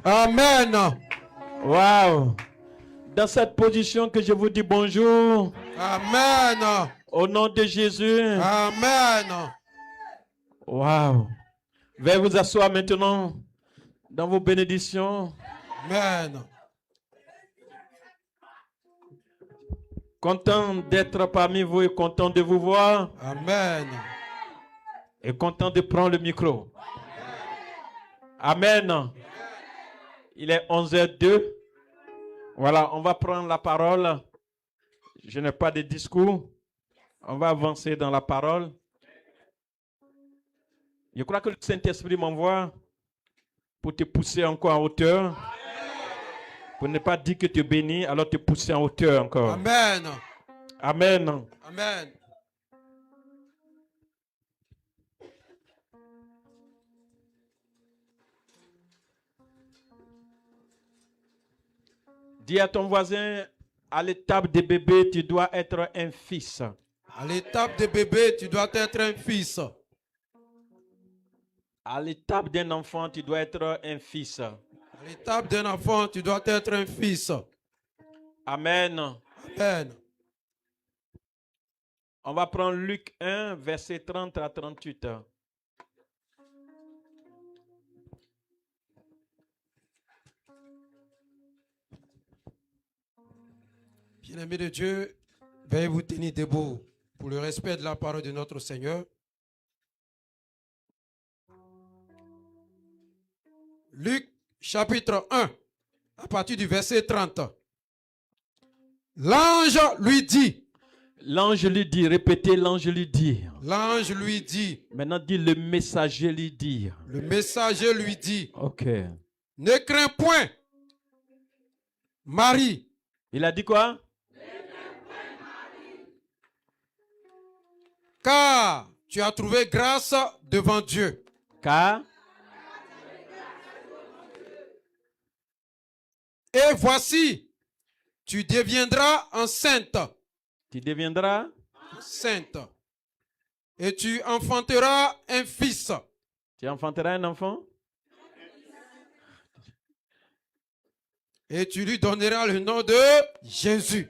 Amen. Wow. Dans cette position que je vous dis bonjour. Amen. Au nom de Jésus. Amen. Wow. Veuillez vous asseoir maintenant dans vos bénédictions. Amen. Content d'être parmi vous et content de vous voir. Amen. Et content de prendre le micro. Amen. Il est 11h02. Voilà, on va prendre la parole. Je n'ai pas de discours. On va avancer dans la parole. Je crois que le Saint-Esprit m'envoie pour te pousser encore en hauteur. Pour ne pas dire que tu es béni, alors te pousser en hauteur encore. Amen. Amen. Amen. Dis à ton voisin, à l'étape de bébé, tu dois être un fils. À l'étape de bébé, tu dois être un fils. À l'étape d'un enfant, tu dois être un fils. À l'étape d'un enfant, tu dois être un fils. Amen. Amen. On va prendre Luc 1, verset 30 à 38. Bien-aimés de Dieu, veuillez vous tenir debout pour le respect de la parole de notre Seigneur. Luc chapitre 1, à partir du verset 30. L'ange lui dit. L'ange lui dit, répétez, l'ange lui dit. L'ange lui dit. Maintenant, dis le messager lui dit. Le messager lui dit. Ok. Ne crains point, Marie. Il a dit quoi? Car tu as trouvé grâce devant Dieu. Car? Et voici, tu deviendras enceinte. Tu deviendras? Enceinte. Et tu enfanteras un fils. Tu enfanteras un enfant? Et tu lui donneras le nom de Jésus.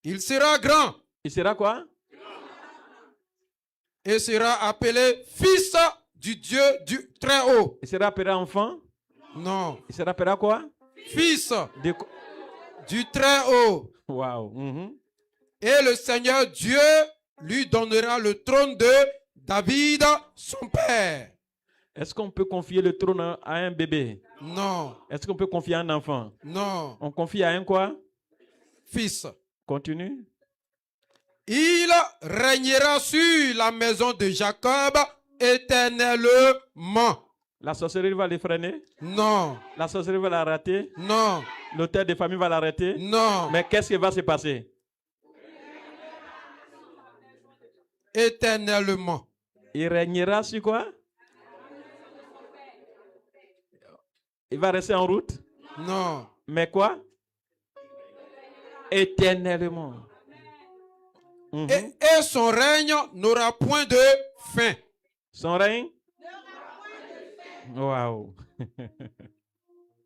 Il sera grand. Il sera quoi? Et sera appelé fils du Dieu du Très-Haut. Il sera appelé enfant? Non. Il sera appelé quoi? Fils De... du Très-Haut. Wow. Et le Seigneur Dieu lui donnera le trône de David, son père. Est-ce qu'on peut confier le trône à un bébé? Non. Est-ce qu'on peut confier à un enfant? Non. On confie à un quoi? Fils. Continue. Il régnera sur la maison de Jacob éternellement. La sorcellerie va les freiner? Non. La sorcellerie va la rater? Non. L'auteur de famille va l'arrêter? Non. Mais qu'est-ce qui va se passer? Éternellement. Il régnera sur quoi? Il va rester en route? Non. Mais quoi? Éternellement. Et son règne n'aura point de fin. Son règne? Wow.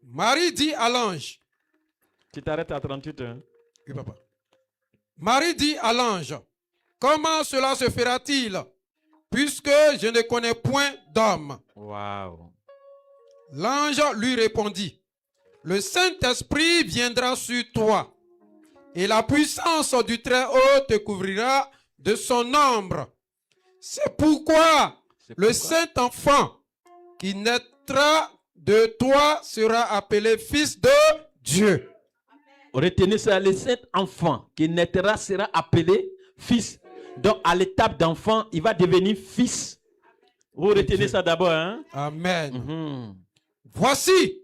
Marie dit à l'ange. Tu t'arrêtes à 38 ans. Oui, papa. Marie dit à l'ange, comment cela se fera-t-il, puisque je ne connais point d'homme? Wow. L'ange lui répondit, le Saint-Esprit viendra sur toi, et la puissance du Très-Haut te couvrira de son ombre. C'est pourquoi le Saint-Enfant qui naîtra de toi sera appelé Fils de Dieu. Retenez ça, le Saint-Enfant qui naîtra sera appelé fils. Donc, à l'étape d'enfant, il va devenir fils. Vous retenez ça d'abord, hein? Amen. Voici,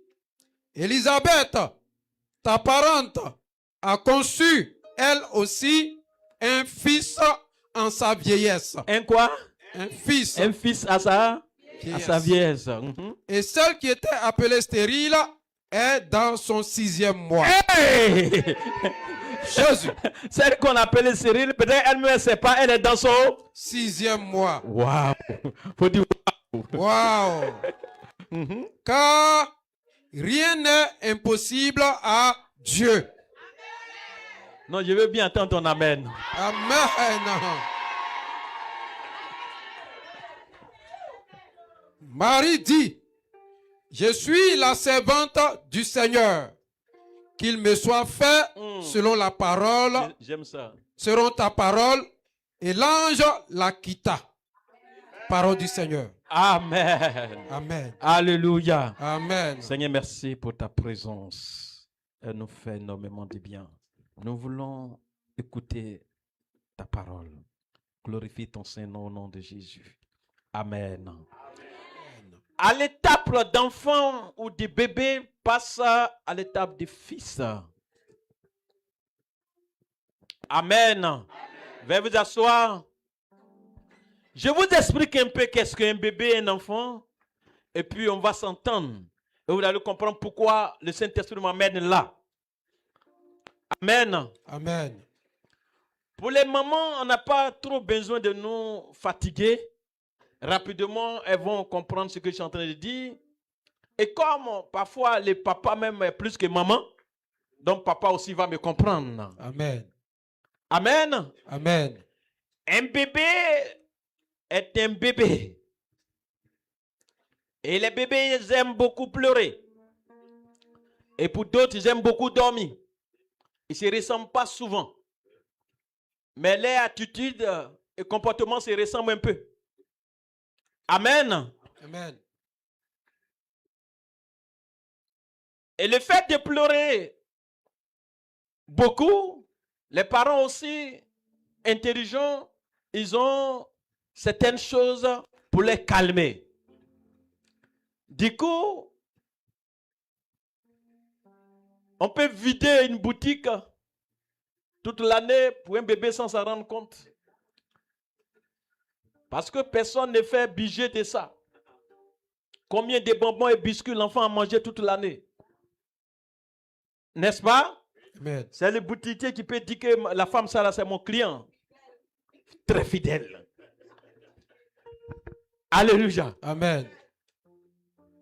Élisabeth, ta parente, a conçu, elle aussi, un fils en sa vieillesse. Un quoi? Un fils. Un fils à sa vieillesse. Et celle qui était appelée stérile est dans son 6e mois. Hey! Jésus. Celle qu'on appelle Cyril, peut-être elle ne sait pas, elle est dans son 6e mois. Wow. Faut dire Wow. car rien n'est impossible à Dieu. Non, je veux bien entendre ton amen. Amen. Marie dit, je suis la servante du Seigneur, qu'il me soit fait selon la parole, J'aime ça. selon ta parole, et l'ange la quitta. Parole du Seigneur. Amen. Amen. Alléluia. Amen. Seigneur, merci pour ta présence. Elle nous fait énormément de bien. Nous voulons écouter ta parole. Glorifie ton Saint-Nom au nom de Jésus. Amen. À l'étape d'enfant ou de bébé, passe à l'étape de fils. Amen. Veuillez vous asseoir. Je vous explique un peu qu'est-ce qu'un bébé et un enfant. Et puis on va s'entendre. Et vous allez comprendre pourquoi le Saint-Esprit m'amène là. Amen. Amen. Pour les mamans, on n'a pas trop besoin de nous fatiguer. Rapidement, elles vont comprendre ce que je suis en train de dire. Et comme parfois les papas même plus que maman, donc papa aussi va me comprendre. Amen. Amen. Amen. Un bébé est un bébé. Et les bébés, ils aiment beaucoup pleurer. Et pour d'autres, ils aiment beaucoup dormir. Ils ne se ressemblent pas souvent. Mais les attitudes et comportements se ressemblent un peu. Amen. Amen. Et le fait de pleurer beaucoup, les parents aussi intelligents, ils ont certaines choses pour les calmer. Du coup, on peut vider une boutique toute l'année pour un bébé sans s'en rendre compte. Parce que personne ne fait budget de ça. Combien de bonbons et biscuits l'enfant a mangé toute l'année? N'est-ce pas? Amen. C'est le boutiquier qui peut dire que la femme, ça là, c'est mon client. Très fidèle. Alléluia. Amen.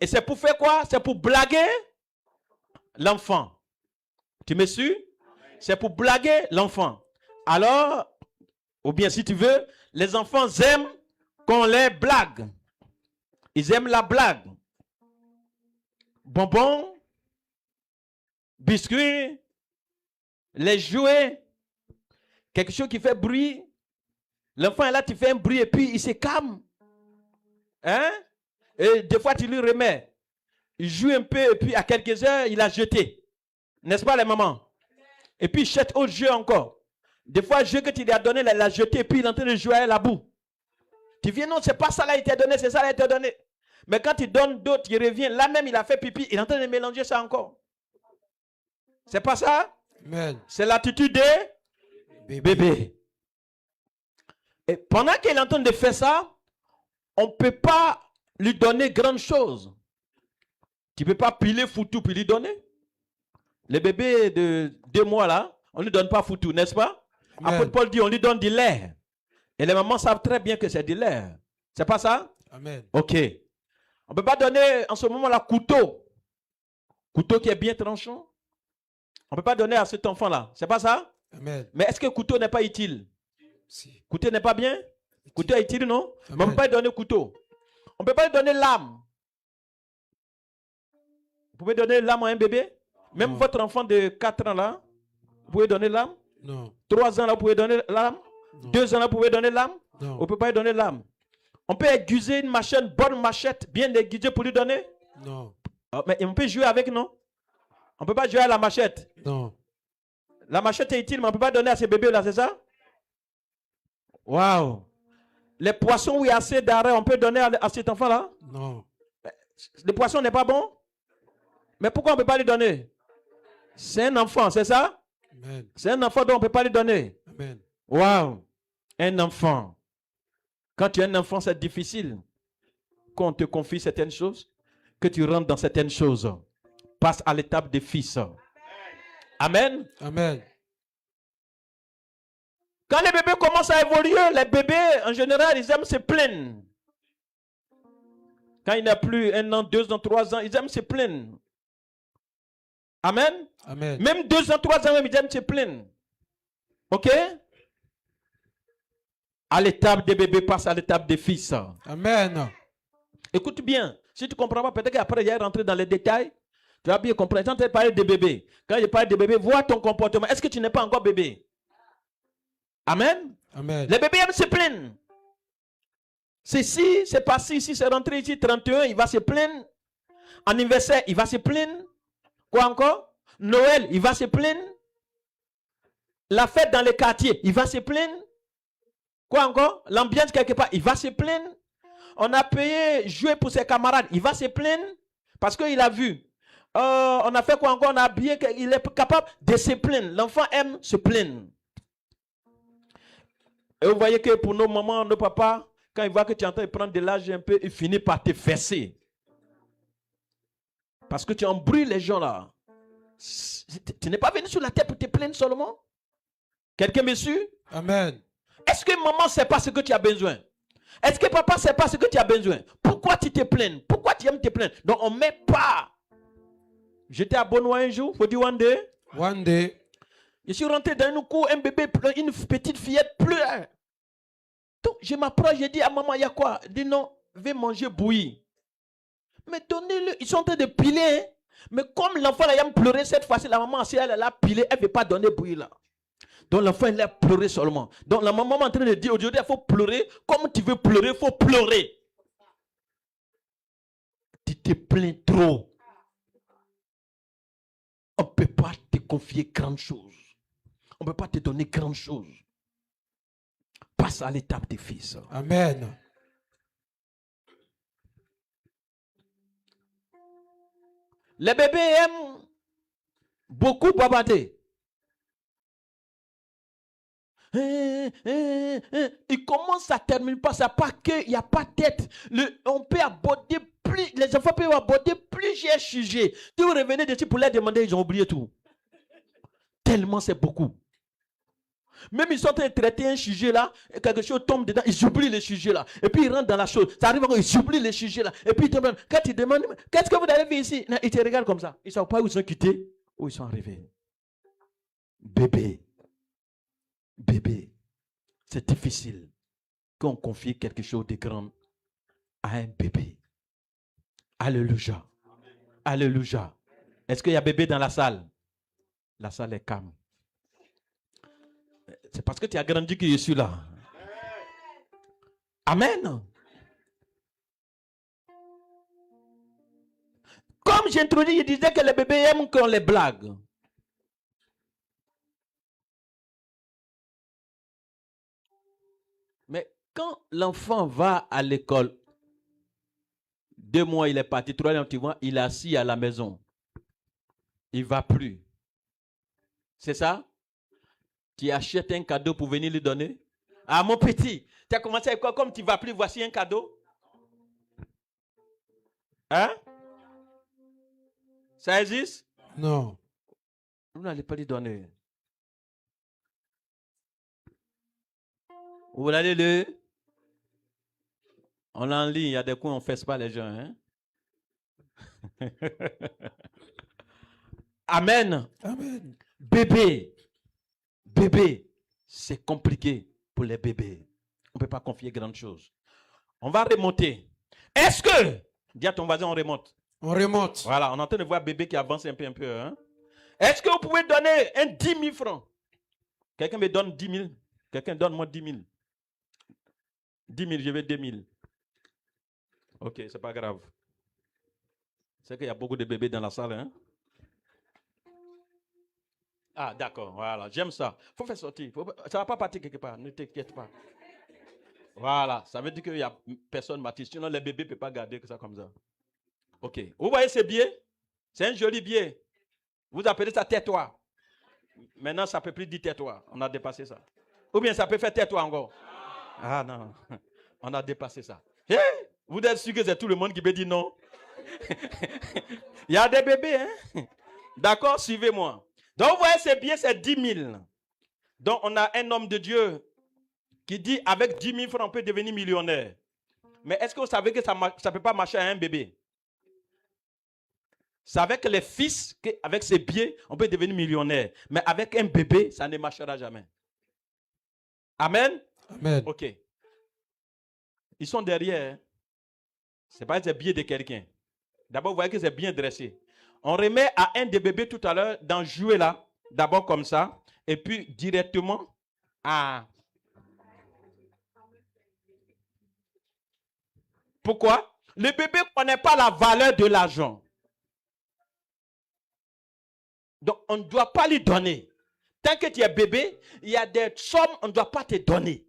Et c'est pour faire quoi? C'est pour blaguer l'enfant. Tu me suis? C'est pour blaguer l'enfant. Alors, ou bien si tu veux, les enfants aiment qu'on les blague. Ils aiment la blague. Bonbons, biscuits, les jouets, quelque chose qui fait bruit. L'enfant est là, tu fais un bruit et puis il se calme. Hein? Et des fois, tu lui remets. Il joue un peu et puis à quelques heures, il a jeté. N'est-ce pas les mamans? Et puis il jette autre jeu encore. Des fois, le jeu que tu lui as donné, il l'a jeté et puis il est en train de jouer à la boue. Tu viens, non, c'est pas ça là, il t'a donné, c'est ça là, il t'a donné. Mais quand il donne d'autres, il revient. Là même, il a fait pipi, il est en train de mélanger ça encore. C'est pas ça? Amen. C'est l'attitude des bébés. Et pendant qu'il est en train de faire ça, on ne peut pas lui donner grande chose. Tu ne peux pas piler foutu puis lui donner. Les bébés de 2 mois là, on ne lui donne pas foutu, n'est-ce pas? Apôtre Paul dit, on lui donne du lait. Et les mamans savent très bien que c'est du lait. C'est pas ça? Amen. Ok. On ne peut pas donner en ce moment-là couteau. Couteau qui est bien tranchant. On ne peut pas donner à cet enfant-là. C'est pas ça? Amen. Mais est-ce que couteau n'est pas utile? Si. Couteau n'est pas bien? Couteau est utile, non? Amen. Mais on ne peut pas lui donner couteau. On ne peut pas lui donner lame. Vous pouvez donner lame à un bébé? Même Non. votre enfant de 4 ans là, vous pouvez donner lame? Non. 3 ans là, vous pouvez donner lame? Non. 2 ans là, vous pouvez donner lame? Non. On ne peut pas lui donner lame. On peut aiguiser une machette, bonne machette, bien aiguisée pour lui donner? Non. Mais on peut jouer avec, non? On ne peut pas jouer à la machette. Non. La machette est utile, mais on ne peut pas donner à ces bébés-là, c'est ça? Waouh! Les poissons où il y a assez d'arrêt, on peut donner à cet enfant-là? Non. Le poisson n'est pas bon? Mais pourquoi on ne peut pas lui donner? C'est un enfant, c'est ça? Amen. C'est un enfant dont on ne peut pas lui donner. Amen. Waouh! Un enfant. Quand tu es un enfant, c'est difficile. Quand on te confie certaines choses, que tu rentres dans certaines choses. Passe à l'étape des fils. Amen. Amen. Quand les bébés commencent à évoluer, les bébés, en général, ils aiment se plaindre. Quand il n'a plus 1 an, 2 ans, 3 ans, ils aiment se plaindre. Amen. Amen. Même 2 ans, 3 ans, même, ils aiment se plaindre. Ok? À l'étape des bébés, passe à l'étape des fils. Amen. Écoute bien. Si tu ne comprends pas, peut-être qu'après, il va rentrer dans les détails. Tu vas bien comprendre. Quand tu parles des bébés, quand je parle des bébés, vois ton comportement. Est-ce que tu n'es pas encore bébé? Amen. Amen. Les bébés aiment se plaindre. C'est si, c'est passé ici, c'est rentré ici, 31, il va se plaindre. Anniversaire, il va se plaindre. Quoi encore? Noël, il va se plaindre. La fête dans les quartiers, il va se plaindre. Quoi encore? L'ambiance quelque part, il va se plaindre. On a payé jouer pour ses camarades, il va se plaindre parce qu'il a vu. On a fait quoi encore? On a habillé, il est capable de se plaindre. L'enfant aime se plaindre. Et vous voyez que pour nos mamans, nos papas, quand ils voient que tu es en train de prendre de l'âge un peu, ils finissent par te fesser. Parce que tu embrouilles les gens là. Tu n'es pas venu sur la terre pour te plaindre seulement? Quelqu'un me suit? Amen. Est-ce que maman ne sait pas ce que tu as besoin? Est-ce que papa ne sait pas ce que tu as besoin? Pourquoi tu te plains? Pourquoi tu aimes te plaindre? Donc on ne met pas. J'étais à Benoît un jour, faut dire one day. One day. Je suis rentré dans une cour, un bébé pleure, une petite fillette pleure. Donc je m'approche, je dis à maman, il y a quoi? Elle dit non, vais manger bouilli. Mais donnez-le, ils sont en train de piler. Hein? Mais comme l'enfant aime pleurer cette fois-ci, la maman, si elle a pilé, elle ne veut pas donner bouilli là. Donc l'enfant, il a pleuré seulement. Donc la maman est en train de dire, aujourd'hui, il faut pleurer. Comme tu veux pleurer, il faut pleurer. Tu te plains trop. On ne peut pas te confier grande chose. On ne peut pas te donner grande chose. Passe à l'étape des fils. Amen. Les bébés aiment beaucoup babader. Il commence à terminer par ça, pas qu'il n'y a pas de tête. On peut aborder plus, les enfants peuvent aborder plusieurs sujets. Si vous revenez dessus pour les demander, ils ont oublié tout. Tellement c'est beaucoup. Même ils sont en train de traiter un sujet là, et quelque chose tombe dedans, ils oublient le sujet là. Et puis ils rentrent dans la chose. Ça arrive encore, ils oublient le sujet là. Et puis ils te demandent, quand ils demandent, qu'est-ce que vous avez fait ici? Ils te regardent comme ça. Ils ne savent pas où ils sont quittés, où ils sont arrivés. Bébé. Bébé. C'est difficile qu'on confie quelque chose de grand à un bébé. Alléluia. Alléluia. Est-ce qu'il y a bébé dans la salle? La salle est calme. C'est parce que tu as grandi que je suis là. Amen. Comme j'introduis, je disais que les bébés aiment qu'on les blague. Mais quand l'enfant va à l'école, 2 mois il est parti, 3 mois tu vois, il est assis à la maison. Il ne va plus. C'est ça? Tu achètes un cadeau pour venir lui donner? Ah mon petit, tu as commencé avec quoi? Comme tu ne vas plus, voici un cadeau. Hein? Ça existe? Non. Vous n'allez pas lui donner. Vous allez le... On l'a en ligne, il y a des coins où on ne fesse pas les gens. Hein? Amen. Amen. Bébé. Bébé. C'est compliqué pour les bébés. On ne peut pas confier grande chose. On va remonter. Est-ce que... Dis à ton voisin, on remonte. On remonte. Voilà, on est en train de voir bébé qui avance un peu. Hein? Est-ce que vous pouvez donner un 10 000 francs? Quelqu'un me donne 10 000. Quelqu'un donne-moi 10 000. 10 000, je veux 2 000. Ok, c'est pas grave. C'est qu'il y a beaucoup de bébés dans la salle. Hein? Ah, d'accord, voilà, j'aime ça. Il faut faire sortir. Ça ne va pas partir quelque part, ne t'inquiète pas. Voilà, ça veut dire qu'il n'y a personne baptiste. Sinon, les bébés ne peuvent pas garder que ça comme ça. Ok, vous voyez ce billet? C'est un joli billet. Vous appelez ça tais-toi. Maintenant, ça ne peut plus dire tais-toi. On a dépassé ça. Ou bien ça peut faire tais-toi encore. Ah non, on a dépassé ça. Hey, vous êtes sûr que c'est tout le monde qui peut dire non? Il y a des bébés, hein? D'accord, suivez-moi. Donc, vous voyez, c'est bien, c'est 10 000. Donc, on a un homme de Dieu qui dit, avec 10 000 francs, on peut devenir millionnaire. Mais est-ce que vous savez que ça ne peut pas marcher à un bébé? C'est avec les fils qu'avec ses billets, on peut devenir millionnaire. Mais avec un bébé, ça ne marchera jamais. Amen? Amen. Ok. Ils sont derrière. Ce n'est pas des billets de quelqu'un. D'abord, vous voyez que c'est bien dressé. On remet à un des bébés tout à l'heure d'en jouer là. D'abord comme ça. Et puis directement à... Pourquoi? Le bébé ne connaît pas la valeur de l'argent. Donc, on ne doit pas lui donner. Tant que tu es bébé, il y a des sommes on ne doit pas te donner.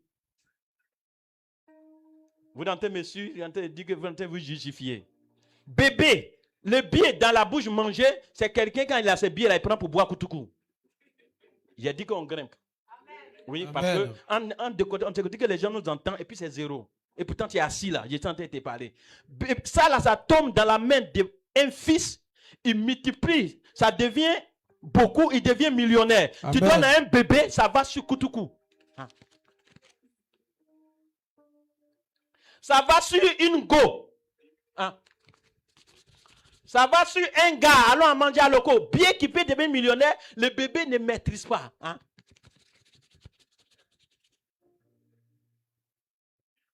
Vous entendez, monsieur, vous entendez dire que vous entendez vous justifier. Bébé, le billet dans la bouche mangé, c'est quelqu'un quand il a ses billets là, il prend pour boire coutoukou. Il a dit qu'on grimpe. Oui, parce que on te dit que les gens nous entendent et puis c'est zéro. Et pourtant tu es assis là, j'ai tenté de te parler. Ça là, ça tombe dans la main d'un fils, il multiplie, ça devient beaucoup, il devient millionnaire. Amen. Tu donnes à un bébé, ça va sur coutoukou. Hein? Ça va sur une go. Hein? Ça va sur un gars, allons à manger à loco. Bien qu'il peut devenir millionnaire, le bébé ne maîtrise pas. Hein?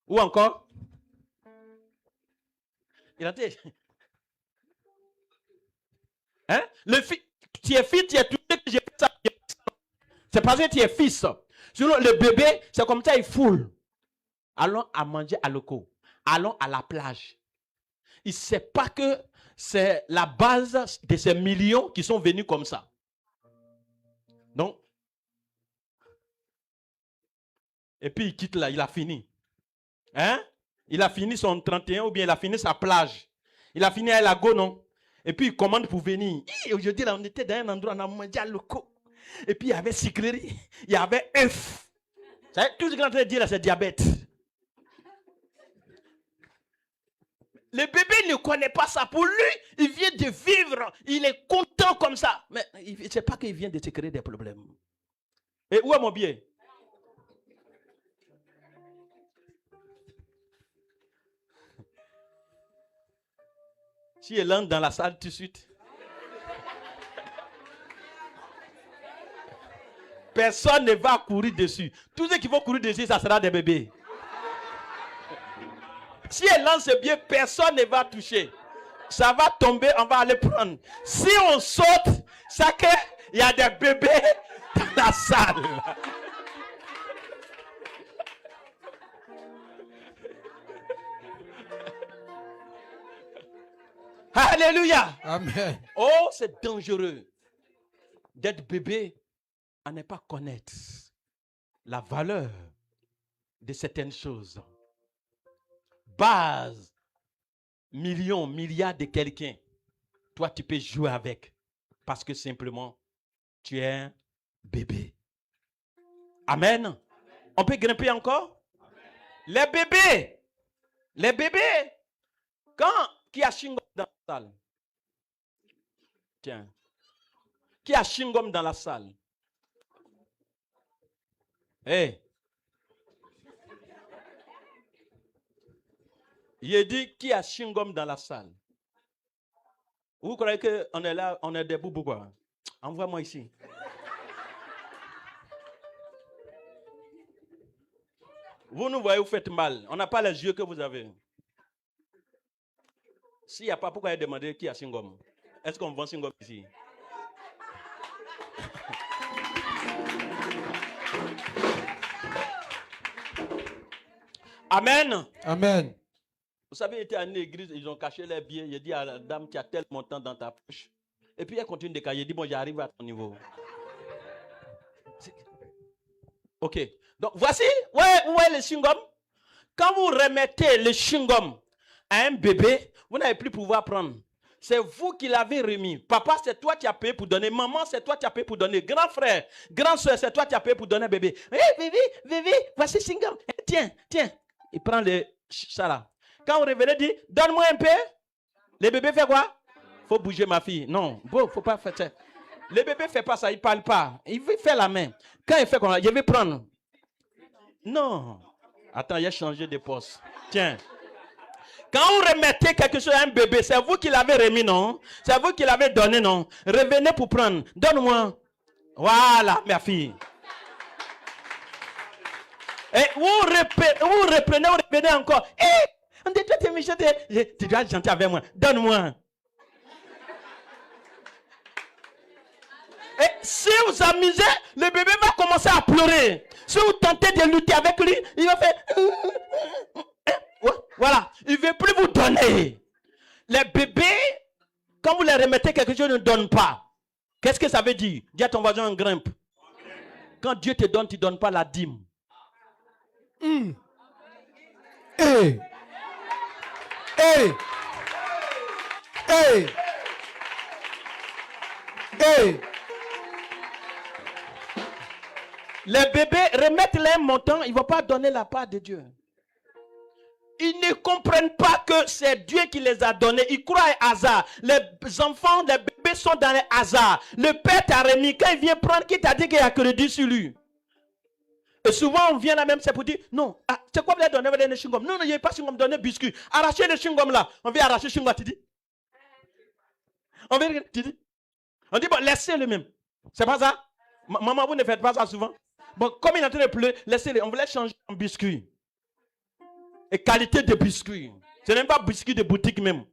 Ou encore, il a dit, hein? Le fils, tu es fils, tu es tout ce que j'ai fait ça. C'est parce que tu es fils. Sinon, le bébé, c'est comme ça, il foule. Allons à manger à loco. Allons à la plage. Il ne sait pas que c'est la base de ces millions qui sont venus comme ça. Donc, et puis il quitte là, il a fini. Hein? Il a fini son 31 ou bien il a fini sa plage. Il a fini à Lago, non? Et puis il commande pour venir. Aujourd'hui, là, on était dans un endroit, on a mangé à loco. Et puis il y avait sucrerie, il y avait œuf. Tout ce qu'on est en train de dire là, c'est diabète. Le bébé ne connaît pas ça. Pour lui, il vient de vivre. Il est content comme ça. Mais il ne sait pas qu'il vient de se créer des problèmes. Et où est mon billet? Si elle entre dans la salle tout de suite. Personne ne va courir dessus. Tous ceux qui vont courir dessus, ça sera des bébés. Si elle lance ce billet, personne ne va toucher. Ça va tomber, on va aller prendre. Si on saute, c'est qu'il y a des bébés dans la salle. Alléluia. Amen. Oh, c'est dangereux d'être bébé à ne pas connaître la valeur de certaines choses. Base, millions, milliards de quelqu'un. Toi, tu peux jouer avec parce que simplement, tu es un bébé. Amen. On peut grimper encore? Amen. Les bébés, qui a chewing-gum dans la salle? Tiens. Qui a chewing-gum dans la salle? Hey. Il dit qui a chewing-gum dans la salle? Vous croyez qu'on est là, on est debout pourquoi? Envoie-moi ici. Vous nous voyez, vous faites mal. On n'a pas les yeux que vous avez. S'il n'y a pas, pourquoi il demandé qui a chewing-gum? Est-ce qu'on vend chewing-gum ici? Amen. Amen. Vous savez, il était à une église, ils ont caché les billets. Il a dit à la dame, tu as tel montant dans ta poche. Et puis elle continue de cacher. Il dit, bon, j'arrive à ton niveau. Ok. Donc, voici, où est le chewing-gum? Quand vous remettez le chewing-gum à un bébé, vous n'avez plus pouvoir prendre. C'est vous qui l'avez remis. Papa, c'est toi qui as payé pour donner. Maman, c'est toi qui as payé pour donner. Grand frère, grande soeur, c'est toi qui as payé pour donner bébé. Hé, bébé, voici le chewing-gum. Tiens. Il prend ça là. Quand vous revenez, dit, donne-moi un peu. Le bébé fait quoi? Faut bouger ma fille. Non, bon, faut pas faire ça. Le bébé fait pas ça, il parle pas. Il veut faire la main. Quand il fait comme ça, je vais prendre. Non. Attends, il a changé de poste. Tiens. Quand vous remettez quelque chose à un bébé, c'est vous qui l'avez remis, non? C'est vous qui l'avez donné, non? Revenez pour prendre. Donne-moi. Voilà, ma fille. Et vous reprenez, vous revenez encore. On dit, toi, tu es méchant, tu dois être gentil avec moi. Donne-moi. Et si vous amusez, le bébé va commencer à pleurer. Si vous tentez de lutter avec lui, il va faire... Voilà, il ne veut plus vous donner. Les bébés, quand vous les remettez quelque chose, ne donnent pas. Qu'est-ce que ça veut dire? Dis à ton voisin, on grimpe. Quand Dieu te donne, tu ne donnes pas la dîme. Hey. Hey. Hey. Hey. Les bébés, remettent-les un montant, ils ne vont pas donner la part de Dieu. Ils ne comprennent pas que c'est Dieu qui les a donnés. Ils croient à hasard. Les enfants, les bébés sont dans les hasards. Le père t'a remis. Quand il vient prendre, qui t'a dit qu'il y a crédit sur lui? Et souvent, on vient là même, c'est pour dire, non, c'est quoi vous avez donné, vous donner chewing-gum? Non, il n'y a pas chewing-gum, donner biscuit. Arrachez le chewing-gum là. On vient arracher le chewing-gum, tu dis. On vient, tu dis. On dit, bon, laissez-le même. C'est pas ça? Maman, vous ne faites pas ça souvent? Bon, comme il est en train de pleurer, laissez-le. On voulait changer en biscuit. Et qualité de biscuit. Ce n'est pas biscuit de boutique même.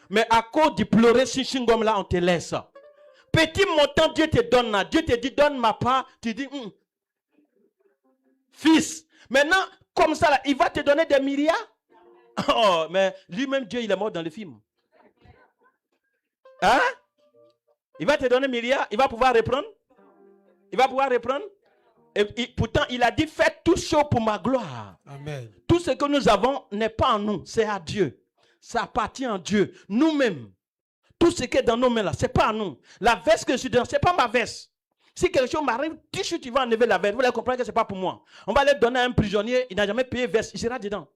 Mais à cause du pleurer sur chewing-gum là, on te laisse. Petit montant, Dieu te donne là. Dieu te dit, donne ma part. Tu dis, fils. Maintenant, comme ça là, il va te donner des milliards. Oh, mais lui-même, Dieu, il est mort dans le film. Hein? Il va te donner milliards. Il va pouvoir reprendre. Il va pouvoir reprendre. Et pourtant, il a dit, faites tout chose pour ma gloire. Amen. Tout ce que nous avons n'est pas en nous, c'est à Dieu. Ça appartient à Dieu. Nous-mêmes, tout ce qui est dans nos mains là, c'est pas à nous. La veste que je suis dans, c'est pas ma veste. Si quelque chose m'arrive, tu vas enlever la veste. Vous allez comprendre que c'est pas pour moi. On va aller donner à un prisonnier, il n'a jamais payé veste, il sera dedans.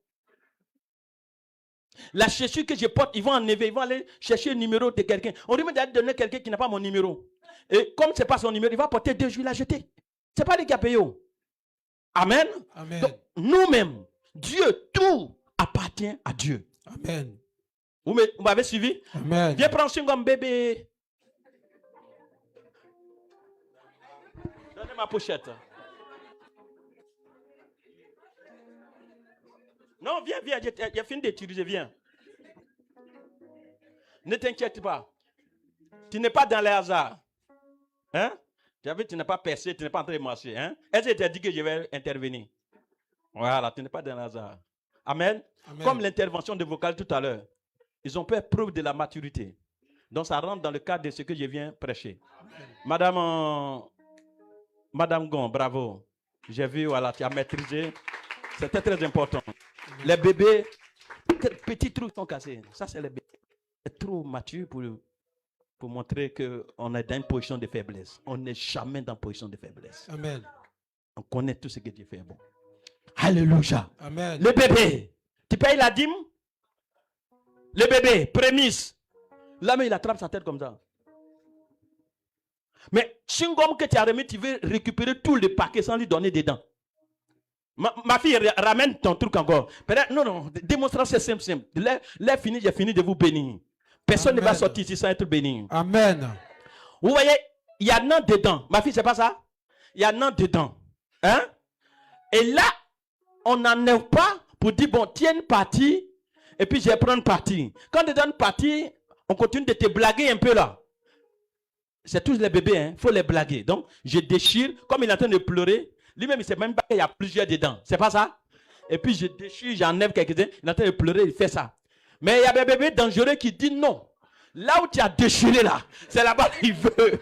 La chaussure que je porte, ils vont enlever, ils vont aller chercher le numéro de quelqu'un. On lui d'aller donner à quelqu'un qui n'a pas mon numéro. Et comme ce n'est pas son numéro, il va porter 2 jours, il l'a jeté. Ce n'est pas lui qui a payé. Amen. Amen. Donc, nous-mêmes, Dieu, tout appartient à Dieu. Amen. Vous m'avez suivi? Amen. Viens prendre ce comme bébé. Donnez ma pochette. Non, viens, j'ai fini d'utiliser, viens. Ne t'inquiète pas. Tu n'es pas dans les hasards. Hein? Tu n'es pas percé, tu n'es pas en train de marcher. Hein? Est-ce que tu as dit que je vais intervenir? Voilà, tu n'es pas dans le hasard. Amen. Amen. Comme l'intervention de vocal tout à l'heure. Ils ont fait preuve de la maturité. Donc ça rentre dans le cadre de ce que je viens prêcher. Madame Gon, bravo. J'ai vu, voilà, tu as maîtrisé. C'était très important. Les bébés, petits trous sont cassés. Ça, c'est les bébés. C'est trop mature pour montrer qu'on est dans une position de faiblesse. On n'est jamais dans une position de faiblesse. Amen. On connaît tout ce que Dieu fait bon. Alléluia. Amen. Le bébé, tu payes la dîme? Le bébé, prémisse. Là, mais il attrape sa tête comme ça. Mais chewing-gum que tu as remis, tu veux récupérer tout le paquet sans lui donner des dents. Ma fille, ramène ton truc encore. Non, démonstration c'est simple. Là, fini, j'ai fini de vous bénir. Personne ne va sortir ici sans être béni. Amen. Vous voyez, il y a un an dedans. Ma fille, c'est pas ça? Il y a un an dedans. Hein? Et là, on n'enlève pas pour dire, bon, tiens une partie, et puis je vais prendre une partie. Quand tu donnes une partie, on continue de te blaguer un peu là. C'est tous les bébés, il faut les blaguer. Donc, je déchire, comme il est en train de pleurer, lui-même, il ne sait même pas qu'il y a plusieurs dedans. C'est pas ça? Et puis, je déchire, j'enlève quelques-uns, il est en train de pleurer, il fait ça. Mais il y a des bébés dangereux qui disent non. Là où tu as déchiré là, c'est là-bas qu'il veut.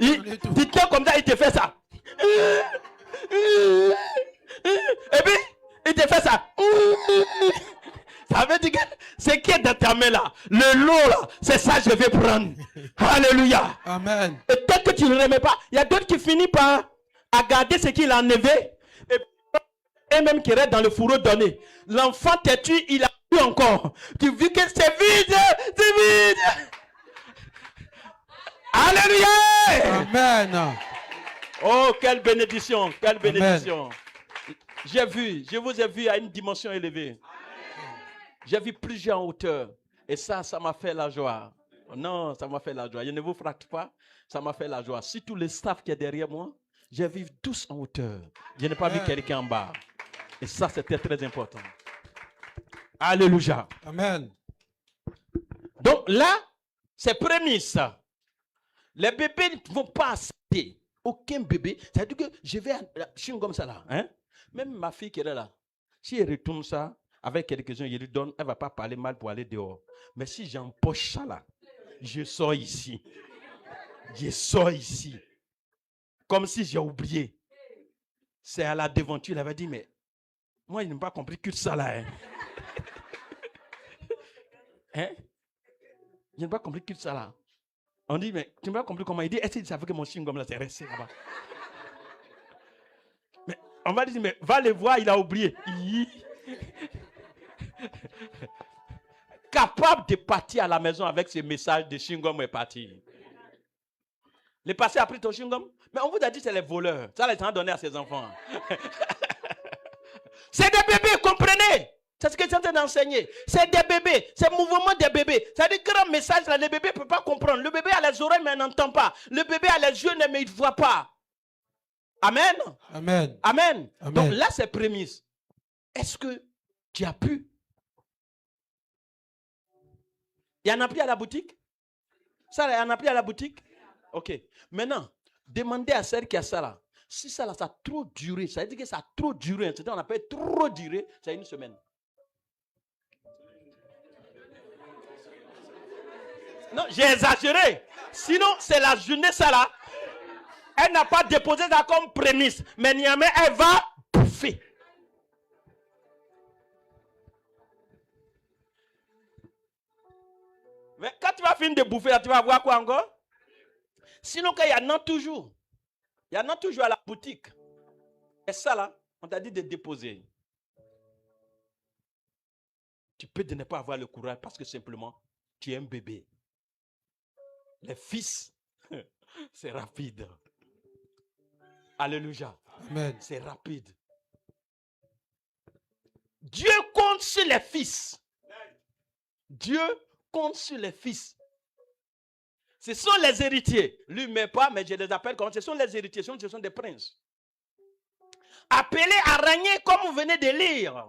Il tient comme ça, il te fait ça. Et puis, il te fait ça. Ça veut dire que ce qui est dans ta main là, le lot là, c'est ça que je vais prendre. Alléluia. Amen. Et tant que tu ne le remets pas, il y a d'autres qui finissent par à garder ce qu'il a enlevé et même qui reste dans le fourreau donné. L'enfant têtu, il a plus encore. Tu vois que c'est vide, c'est vide. Alléluia. Amen. Oh, quelle bénédiction, quelle bénédiction. Je vous ai vu à une dimension élevée. J'ai vu plusieurs en hauteur. Et ça m'a fait la joie. Non, ça m'a fait la joie. Je ne vous fracte pas. Ça m'a fait la joie. Si tout le staff qui est derrière moi, j'ai vu tous en hauteur. Je n'ai pas vu quelqu'un en bas. Et ça, c'était très important. Alléluia. Amen. Donc là, c'est prémisse. Les bébés ne vont pas accepter. Aucun bébé. C'est-à-dire que je suis comme ça là. Hein? Même ma fille qui est là. Si elle retourne ça, avec quelques-uns, je lui donne, elle ne va pas parler mal pour aller dehors. Mais si j'empoche ça là, je sors ici. Je sors ici. Comme si j'ai oublié. C'est à la devanture, elle avait dit, mais moi, je n'ai pas compris que ça là. Hein? Hein? Je n'ai pas compris que ça là. On dit, mais tu n'as pas compris comment il dit, est-ce que tu savais que mon chewing-gum là, c'est resté là-bas? Mais on va dire, mais va le voir, il a oublié. Capable de partir à la maison avec ce message de chewing-gum est parti. Le passé a pris ton chewing-gum. Mais on vous a dit que c'est les voleurs. Ça, les gens donné à ses enfants. C'est des bébés, comprenez? C'est ce que tu es en train d'enseigner. C'est des bébés. C'est le mouvement des bébés. C'est un grand message là. Le bébé ne peut pas comprendre. Le bébé a les oreilles, mais il n'entend pas. Le bébé a les yeux, mais il ne voit pas. Amen. Amen. Amen. Amen. Donc là, c'est prémisse. Est-ce que tu as pu? Il y en a plus à la boutique? Ça, il y en a plus à la boutique? Ok. Maintenant, demandez à celle qui a ça là. Si ça là, ça a trop duré, ça veut dire que ça a trop duré. C'est-à-dire on appelle trop duré, c'est une semaine. Non, j'ai exagéré. Sinon, c'est la journée ça là. Elle n'a pas déposé ça comme prémisse. Mais Niamey, elle va bouffer. Mais quand tu vas finir de bouffer, là, tu vas voir quoi encore? Sinon, qu'il y en a toujours. Il y en a toujours à la boutique. Et ça là, on t'a dit de déposer. Tu peux ne pas avoir le courage parce que simplement, tu es un bébé. Les fils, c'est rapide. Alléluia. Amen. C'est rapide. Dieu compte sur les fils. Dieu compte sur les fils. Ce sont les héritiers. Lui, mais pas, mais je les appelle comme ce sont les héritiers. Ce sont des princes. Appelés à régner comme vous venez de lire.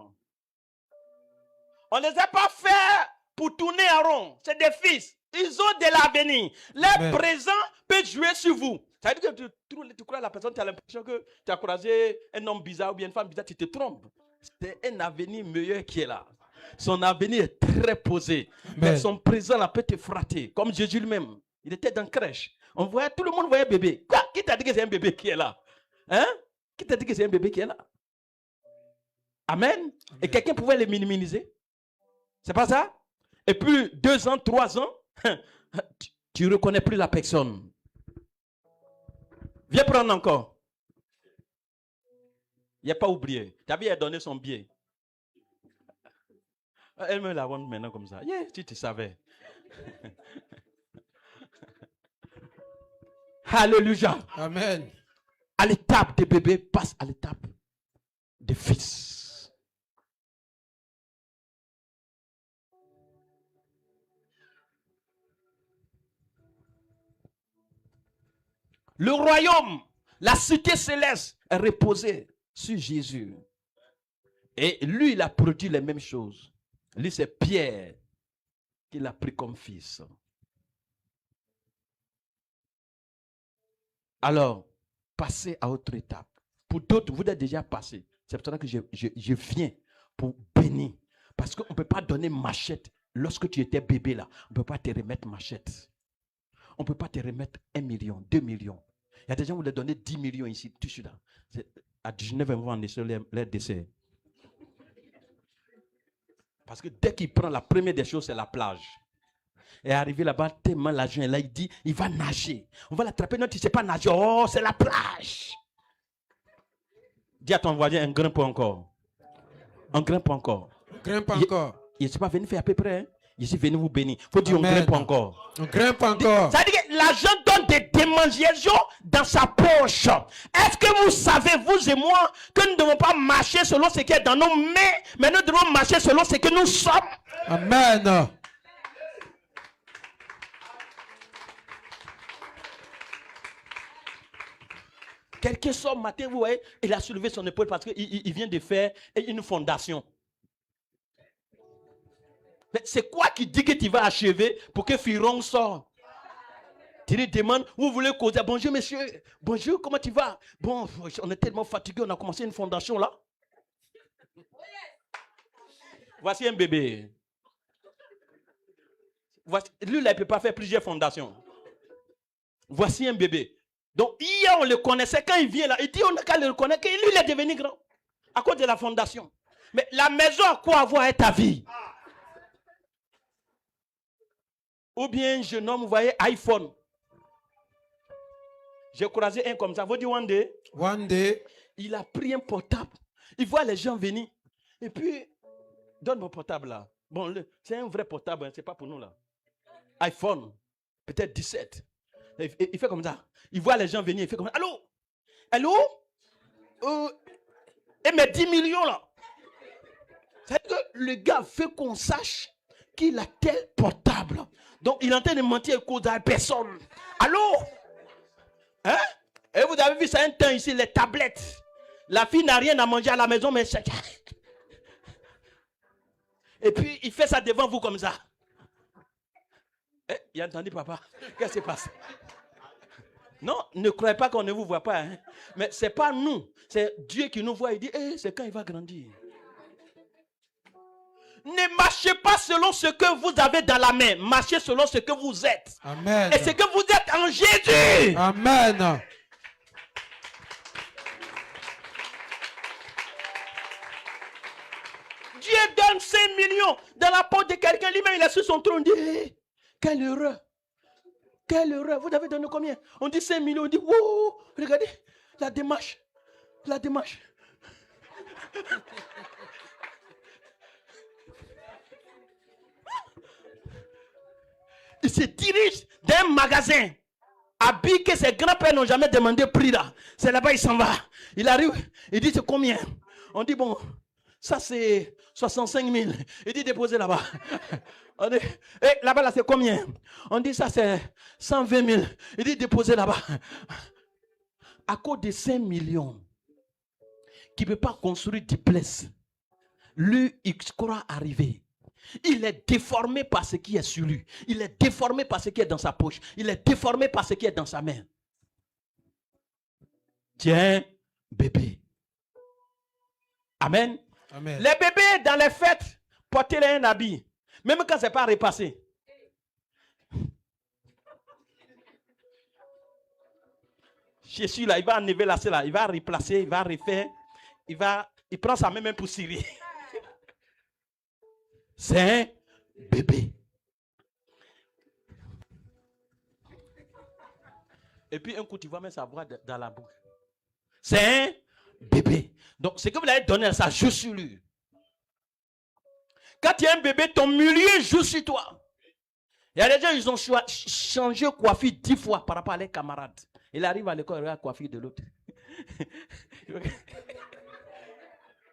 On ne les a pas fait pour tourner en rond. C'est des fils. Ils ont de l'avenir. Leur présent peut jouer sur vous. Ça veut dire que tu crois à la personne, tu as l'impression que tu as croisé un homme bizarre ou bien une femme bizarre, tu te trompes. C'est un avenir meilleur qui est là. Son avenir est très posé. Mais son présent là peut te fratter. Comme Jésus lui-même. Il était dans la crèche. On voyait, tout le monde voyait un bébé. Quoi? Qui t'a dit que c'est un bébé qui est là? Hein? Qui t'a dit que c'est un bébé qui est là? Amen. Et quelqu'un pouvait le minimiser? C'est pas ça? Et puis 2 ans, 3 ans, tu ne reconnais plus la personne. Viens prendre encore. Il n'a pas oublié. Tu as vu, il a donné son billet. Elle me la vend maintenant comme ça. Yeah, tu te savais. Alléluia. Amen. À l'étape des bébés, passe à l'étape des fils. Le royaume, la cité céleste est reposée sur Jésus. Et lui, il a produit les mêmes choses. Lui, c'est Pierre qu'il a pris comme fils. Alors, passez à autre étape. Pour d'autres, vous êtes déjà passé. C'est pour ça que je viens pour bénir. Parce qu'on ne peut pas donner machette. Lorsque tu étais bébé là, on ne peut pas te remettre machette. On ne peut pas te remettre 1 million, 2 millions. Il y a des gens qui vous les donner 10 millions ici, tout cela. À 19 ans, on est sur leur décès. Parce que dès qu'il prend la première des choses, c'est la plage. Et arrivé là-bas, tellement l'argent est là, il dit, il va nager. On va l'attraper, non, tu ne sais pas nager. Oh, c'est la plage. Dis à ton voisin, un grimpe encore. Un grimpe encore. Grimpe encore. Il ne s'est pas venu faire à peu près. Hein? Je suis venu vous bénir. Il faut dire, on grimpe encore. On grimpe encore. Ça veut dire que l'argent donne donne des démangeaisons dans sa poche. Est-ce que vous savez, vous et moi, que nous ne devons pas marcher selon ce qui est dans nos mains, mais nous devons marcher selon ce que nous sommes? Amen. Quelqu'un sort matin, vous voyez, il a soulevé son épaule parce qu'il vient de faire une fondation. C'est quoi qui dit que tu vas achever pour que Firon sorte? Tu lui demandes, vous voulez causer? Bonjour monsieur, bonjour, comment tu vas? Bon, on est tellement fatigué, on a commencé une fondation là. Voici un bébé. Voici, lui là, il ne peut pas faire plusieurs fondations. Voici un bébé. Donc hier on le connaissait, quand il vient là, il dit on n'a qu'à le reconnaître, que lui il est devenu grand à cause de la fondation. Mais la maison à quoi avoir est ta vie? Ou bien un jeune homme, vous voyez, iPhone. J'ai croisé un comme ça. Vous dites one day. One day. Il a pris un portable. Il voit les gens venir. Et puis, donne mon portable là. Bon, c'est un vrai portable, hein, c'est pas pour nous là. iPhone, peut-être 17. Il fait comme ça. Il voit les gens venir, il fait comme ça. Allô? Allô? Et mes 10 millions là. C'est-à-dire que le gars veut qu'on sache qu'il a tel portable. Donc, il est en train de mentir à personne. Allô? Hein? Et vous avez vu ça un temps ici, les tablettes. La fille n'a rien à manger à la maison, mais c'est... Et puis, il fait ça devant vous comme ça. Il a entendu papa. Qu'est-ce qui se passe? Non, ne croyez pas qu'on ne vous voit pas. Hein? Mais ce n'est pas nous. C'est Dieu qui nous voit. Il dit, c'est quand il va grandir. Ne marchez pas selon ce que vous avez dans la main. Marchez selon ce que vous êtes. Amen. Et ce que vous êtes en Jésus. Amen. Dieu donne 5 millions dans la poche de quelqu'un. Lui-même, il est sur son trône. Il dit, quelle erreur. Quelle erreur. Vous avez donné combien? On dit 5 millions. On dit, wow, regardez, la démarche. La démarche. Il se dirige d'un magasin. Habillé que ses grands-pères n'ont jamais demandé prix là. C'est là-bas, il s'en va. Il arrive, il dit, c'est combien? On dit, bon, ça c'est 65 000. Il dit, déposez là-bas. On dit, là-bas, là, c'est combien? On dit, ça c'est 120 000. Il dit, déposez là-bas. À cause de 5 millions, qui ne peut pas construire des places, lui, il croit arriver. Il est déformé par ce qui est sur lui. Il est déformé par ce qui est dans sa poche. Il est déformé par ce qui est dans sa main. Tiens, bébé. Amen. Amen. Les bébés dans les fêtes, portez un habit. Même quand ce n'est pas repassé. Jésus là, il va enlever la celle là. Il va replacer, il va refaire. Il prend sa main pour cirer. C'est un bébé. Et puis un coup, tu vas mettre sa voix dans la bouche. C'est un bébé. Donc, ce que vous avez donné, ça joue sur lui. Quand tu es un bébé, ton milieu joue sur toi. Il y a des gens, ils ont changé de coiffure 10 fois par rapport à leurs camarades. Il arrive à l'école, il regarde la coiffure de l'autre.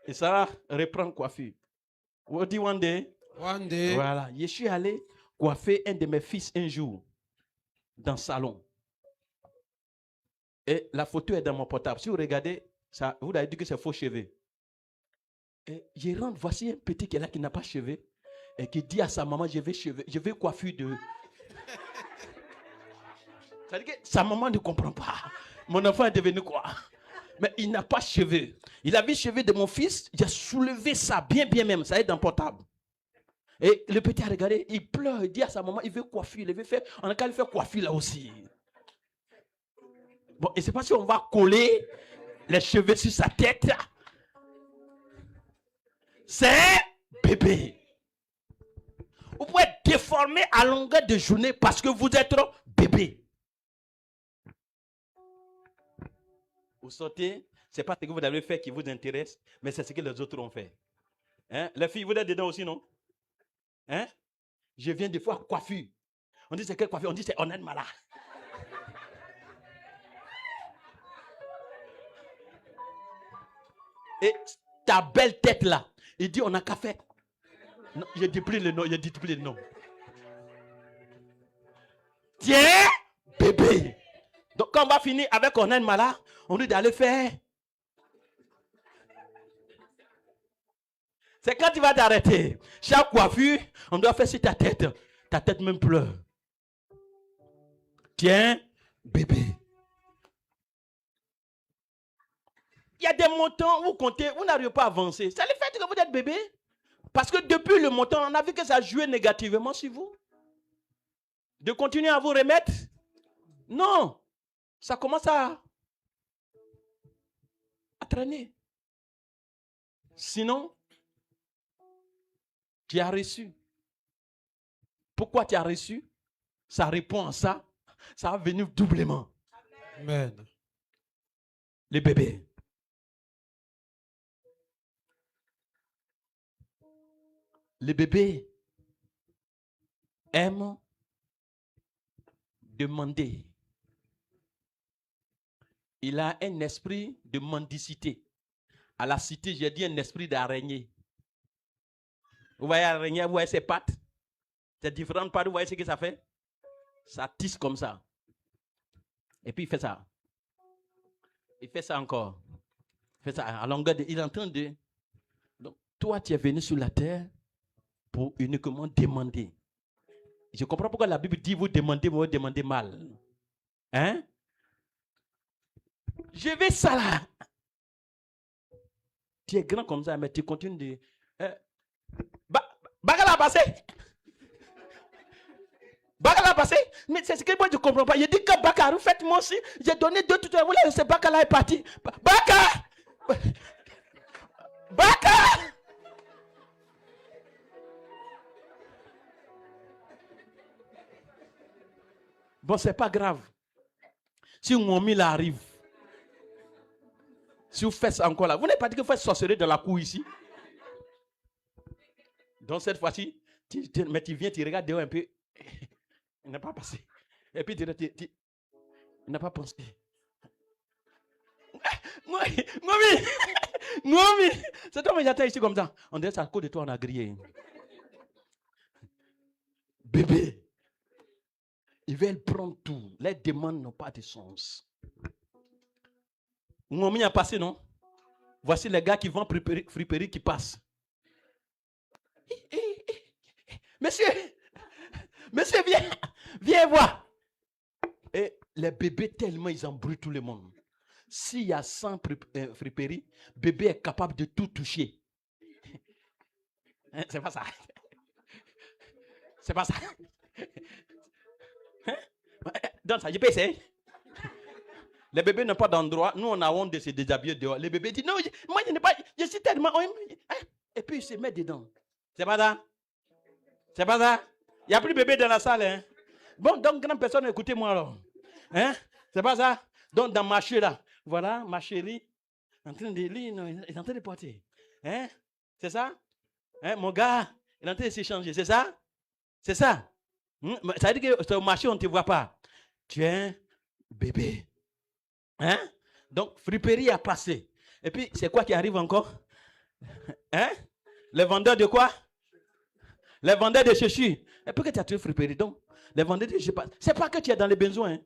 Et ça reprend coiffure. What do you want day? One day. Voilà. Je suis allé coiffer un de mes fils un jour dans le salon. Et la photo est dans mon portable. Si vous regardez, ça, vous avez dit que c'est faux cheveux. Et je rentre, voici un petit qui est là qui n'a pas cheveux et qui dit à sa maman, je veux coiffure de... C'est-à-dire que sa maman ne comprend pas. Mon enfant est devenu quoi? Mais il n'a pas cheveux. Il a vu les cheveux de mon fils. Il a soulevé ça bien même. Ça est dans le portable. Et le petit a regardé. Il pleure. Il dit à sa maman, il veut coiffure. Il veut faire. On a qu'à lui faire coiffure là aussi. Bon, et c'est pas si on va coller les cheveux sur sa tête. C'est un bébé. Vous pouvez être déformé à longueur de journée parce que vous êtes bébé. Vous sortez, ce n'est pas ce que vous avez fait qui vous intéresse, mais c'est ce que les autres ont fait. Hein? Les filles, vous êtes dedans aussi, non? Hein? Je viens de voir coiffure. On dit c'est quelle coiffure? On dit c'est Honnête Mala. Et ta belle tête là, il dit, on n'a qu'à faire. Non, je dis plus le nom, je dis plus le nom. Tiens, bébé. Donc quand on va finir avec Cornel Mala, on dit d'aller faire. C'est quand tu vas t'arrêter. Chaque coiffure, on doit faire sur ta tête. Ta tête même pleure. Tiens, bébé. Il y a des montants où vous comptez, vous n'arrivez pas à avancer. C'est le fait que vous êtes bébé. Parce que depuis le montant, on a vu que ça jouait négativement sur vous. De continuer à vous remettre. Non. Ça commence à traîner. Sinon, tu as reçu. Pourquoi tu as reçu? Ça répond à ça. Ça va venir doublement. Amen. Les bébés. Les bébés aiment demander. Il a un esprit de mendicité. À la cité, j'ai dit un esprit d'araignée. Vous voyez l'araignée, vous voyez ses pattes? C'est différent pattes, vous voyez ce que ça fait? Ça tisse comme ça. Et puis il fait ça. Il fait ça encore. Il fait ça à longueur de... Il est en train de... Donc, toi, tu es venu sur la terre pour uniquement demander. Je comprends pourquoi la Bible dit vous demandez mal. Hein? Je vais ça là. Tu es grand comme ça, mais tu continues de... Bagala passé. Bagala passé. Mais c'est ce que moi je ne comprends pas. Je dis que Bakar, faites-moi aussi. J'ai donné 2 tout à l'heure. Vous l'avez, c'est Bakala est parti. Bakar! Bakar! Bon, c'est pas grave. Si Momi arrive, si vous faites ça encore là, vous n'avez pas dit que vous faites sorcerer dans la cour ici. Donc cette fois-ci, mais tu viens, tu regardes dehors un peu. Il n'a pas passé. Et puis il n'a pas pensé. Momi, c'est toi qui j'attends ici comme ça. On dirait que c'est à cause de toi, on a grillé. Bébé. Ils veulent prendre tout. Les demandes n'ont pas de sens. Momi a passé, non? Voici les gars qui vendent friperie qui passent. Monsieur, viens voir. Et les bébés, tellement ils embrouillent tout le monde. S'il y a 100 friperies, bébé est capable de tout toucher. C'est pas ça. C'est pas ça. Donc ça, je peux essayer. Les bébés n'ont pas d'endroit. Nous, on a honte de se déshabiller dehors. Les bébés disent, non, moi, je n'ai pas, je suis tellement... Et puis, ils se mettent dedans. C'est pas ça? C'est pas ça? Il n'y a plus de bébé dans la salle. Hein? Bon, donc, grande personne, écoutez-moi alors. Hein? C'est pas ça? Donc, dans ma chérie, là, voilà, ma chérie, en train de lire, il est en train de porter. Hein? C'est ça? Hein? Mon gars, il est en train de s'échanger. C'est ça? C'est ça? Ça veut dire que sur le marché, on ne te voit pas. Tu es un bébé. Hein? Donc, friperie a passé. Et puis, c'est quoi qui arrive encore? Hein? Les vendeurs de quoi? Les vendeurs de chaussures. Et pourquoi tu as tué friperie? Donc, les vendeurs de chaussures, c'est pas que tu es dans les besoins. Hein?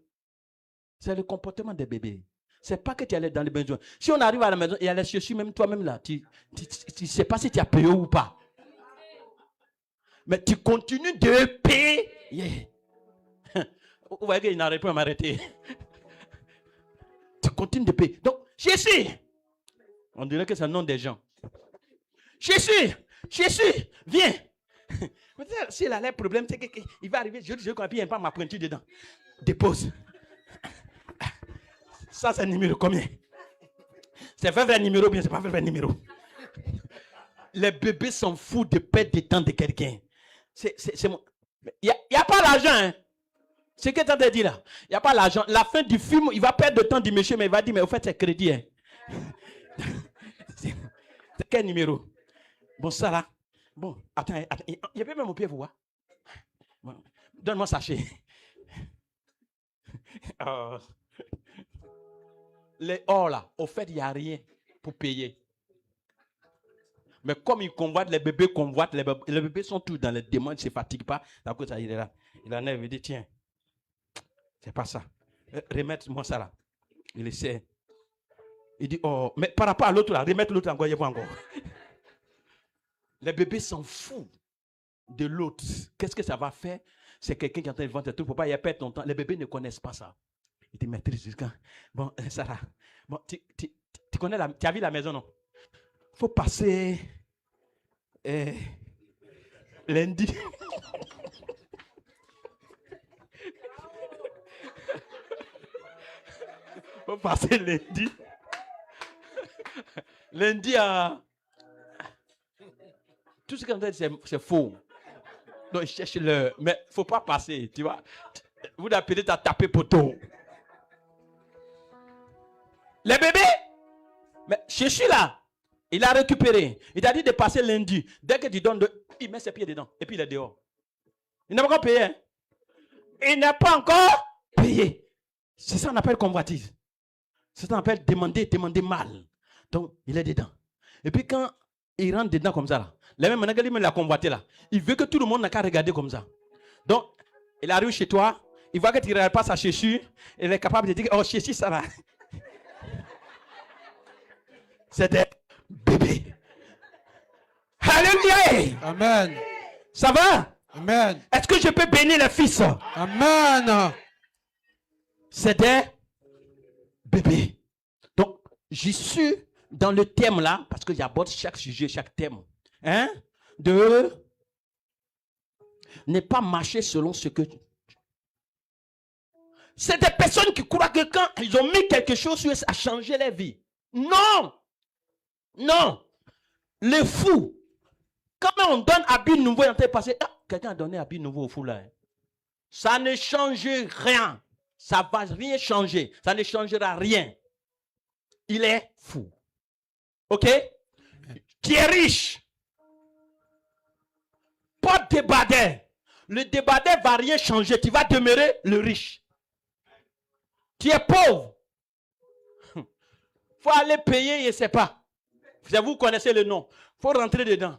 C'est le comportement des bébés. C'est pas que tu es dans les besoins. Si on arrive à la maison, il y a les chaussures, même toi-même là, tu ne sais pas si tu as payé ou pas. Mais tu continues de payer. Vous voyez qu'il n'arrive pas à m'arrêter. Tu continues de payer. Donc, Jésus, on dirait que c'est le nom des gens. Jésus, viens. S'il a les problèmes, c'est qu'il va arriver, je crois qu'il n'y a pas ma pointure dedans. Dépose. Ça, c'est numéro combien? C'est vrai numéro, bien, c'est pas vrai numéro. Les bébés s'en foutent de perdre du temps de quelqu'un. Il n'y a pas l'argent. Hein. C'est ce que tu as dit là. Il n'y a pas l'argent. La fin du film, il va perdre le temps du monsieur, mais il va dire, mais au fait, c'est crédit. Hein. C'est quel numéro? Bon, ça là. Bon, attends. Il y a pas même au pied, vous voir. Bon, donne-moi sachet. Les or là, au fait, il n'y a rien pour payer. Mais comme ils convoitent, les bébés convoitent, les bébés sont tous dans les démons, ils ne se fatiguent pas. D'un coup, ça, il est là. Il en est, il dit, tiens, c'est pas ça. Remettre-moi ça là. Il essaie. Il dit, oh, mais par rapport à l'autre là, remettre l'autre encore, il n'y a pas encore. Les bébés s'en foutent de l'autre. Qu'est-ce que ça va faire? C'est quelqu'un qui est en train de vendre tout. Il ne faut pas y perdre ton temps. Les bébés ne connaissent pas ça. Il dit, maîtrise, bon, Sarah, bon, tu connais tu as vu la maison, non? Il faut passer lundi. Il faut passer lundi. Lundi à... Tout ce qu'on dit, c'est faux. Donc, il cherche le... Mais il ne faut pas passer, tu vois. Vous avez peut-être à taper poteau. Les bébés, mais je suis là. Il a récupéré. Il a dit de passer lundi. Dès que tu donnes, il met ses pieds dedans. Et puis il est dehors. Il n'a pas encore payé. Hein? Il n'a pas encore payé. C'est ça qu'on appelle convoitise. C'est ça qu'on appelle demander mal. Donc, il est dedans. Et puis quand il rentre dedans comme ça, là, la même manière qu'il l'a convoité là, il veut que tout le monde n'a qu'à regarder comme ça. Donc, il arrive chez toi, il voit que tu ne regardes pas sa chéchue, il est capable de dire, oh chéchue, ça va. C'est des bébés. Alléluia. Amen. Ça va? Amen. Est-ce que je peux bénir les fils? Amen. C'est des bébés. Donc, j'y suis dans le thème là, parce que j'aborde chaque sujet, chaque thème. Hein? De ne pas marcher selon ce que... C'est des personnes qui croient que quand ils ont mis quelque chose sur eux, ça a changé leur vie. Non! Non! Les fous, quand on donne habit nouveau, quelqu'un a donné habit nouveau au fou là. Hein? Ça ne change rien. Ça ne va rien changer. Ça ne changera rien. Il est fou. Ok? Qui est riche. Pas de débardeur. Le débardeur ne va rien changer. Tu vas demeurer le riche. Tu es pauvre. Il faut aller payer, je ne sais pas. Vous connaissez le nom. Il faut rentrer dedans.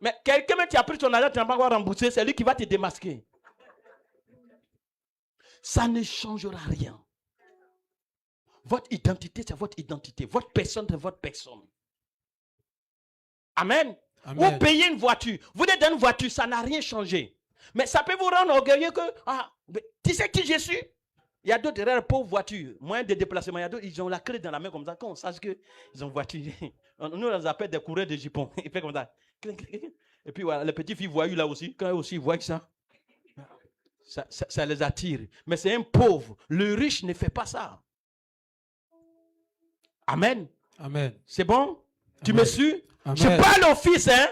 Mais quelqu'un qui a pris ton argent, tu n'as pas encore remboursé, c'est lui qui va te démasquer. Ça ne changera rien. Votre identité, c'est votre identité. Votre personne, c'est votre personne. Amen. Amen. Vous payez une voiture. Vous êtes dans une voiture, ça n'a rien changé. Mais ça peut vous rendre orgueilleux que, tu sais qui je suis? Il y a d'autres rares pauvres voitures, moyens de déplacement. Il y a d'autres, ils ont la clé dans la main comme ça. Quand on sache qu'ils ont une voiture, nous on les appelle des coureurs de jupons. Ils font comme ça. Et puis voilà, les petites filles voient là aussi. Quand elles aussi voient ça, ça les attire. Mais c'est un pauvre. Le riche ne fait pas ça. Amen. Amen. C'est bon? Amen. Tu me suis? Amen. Je parle aux fils, hein?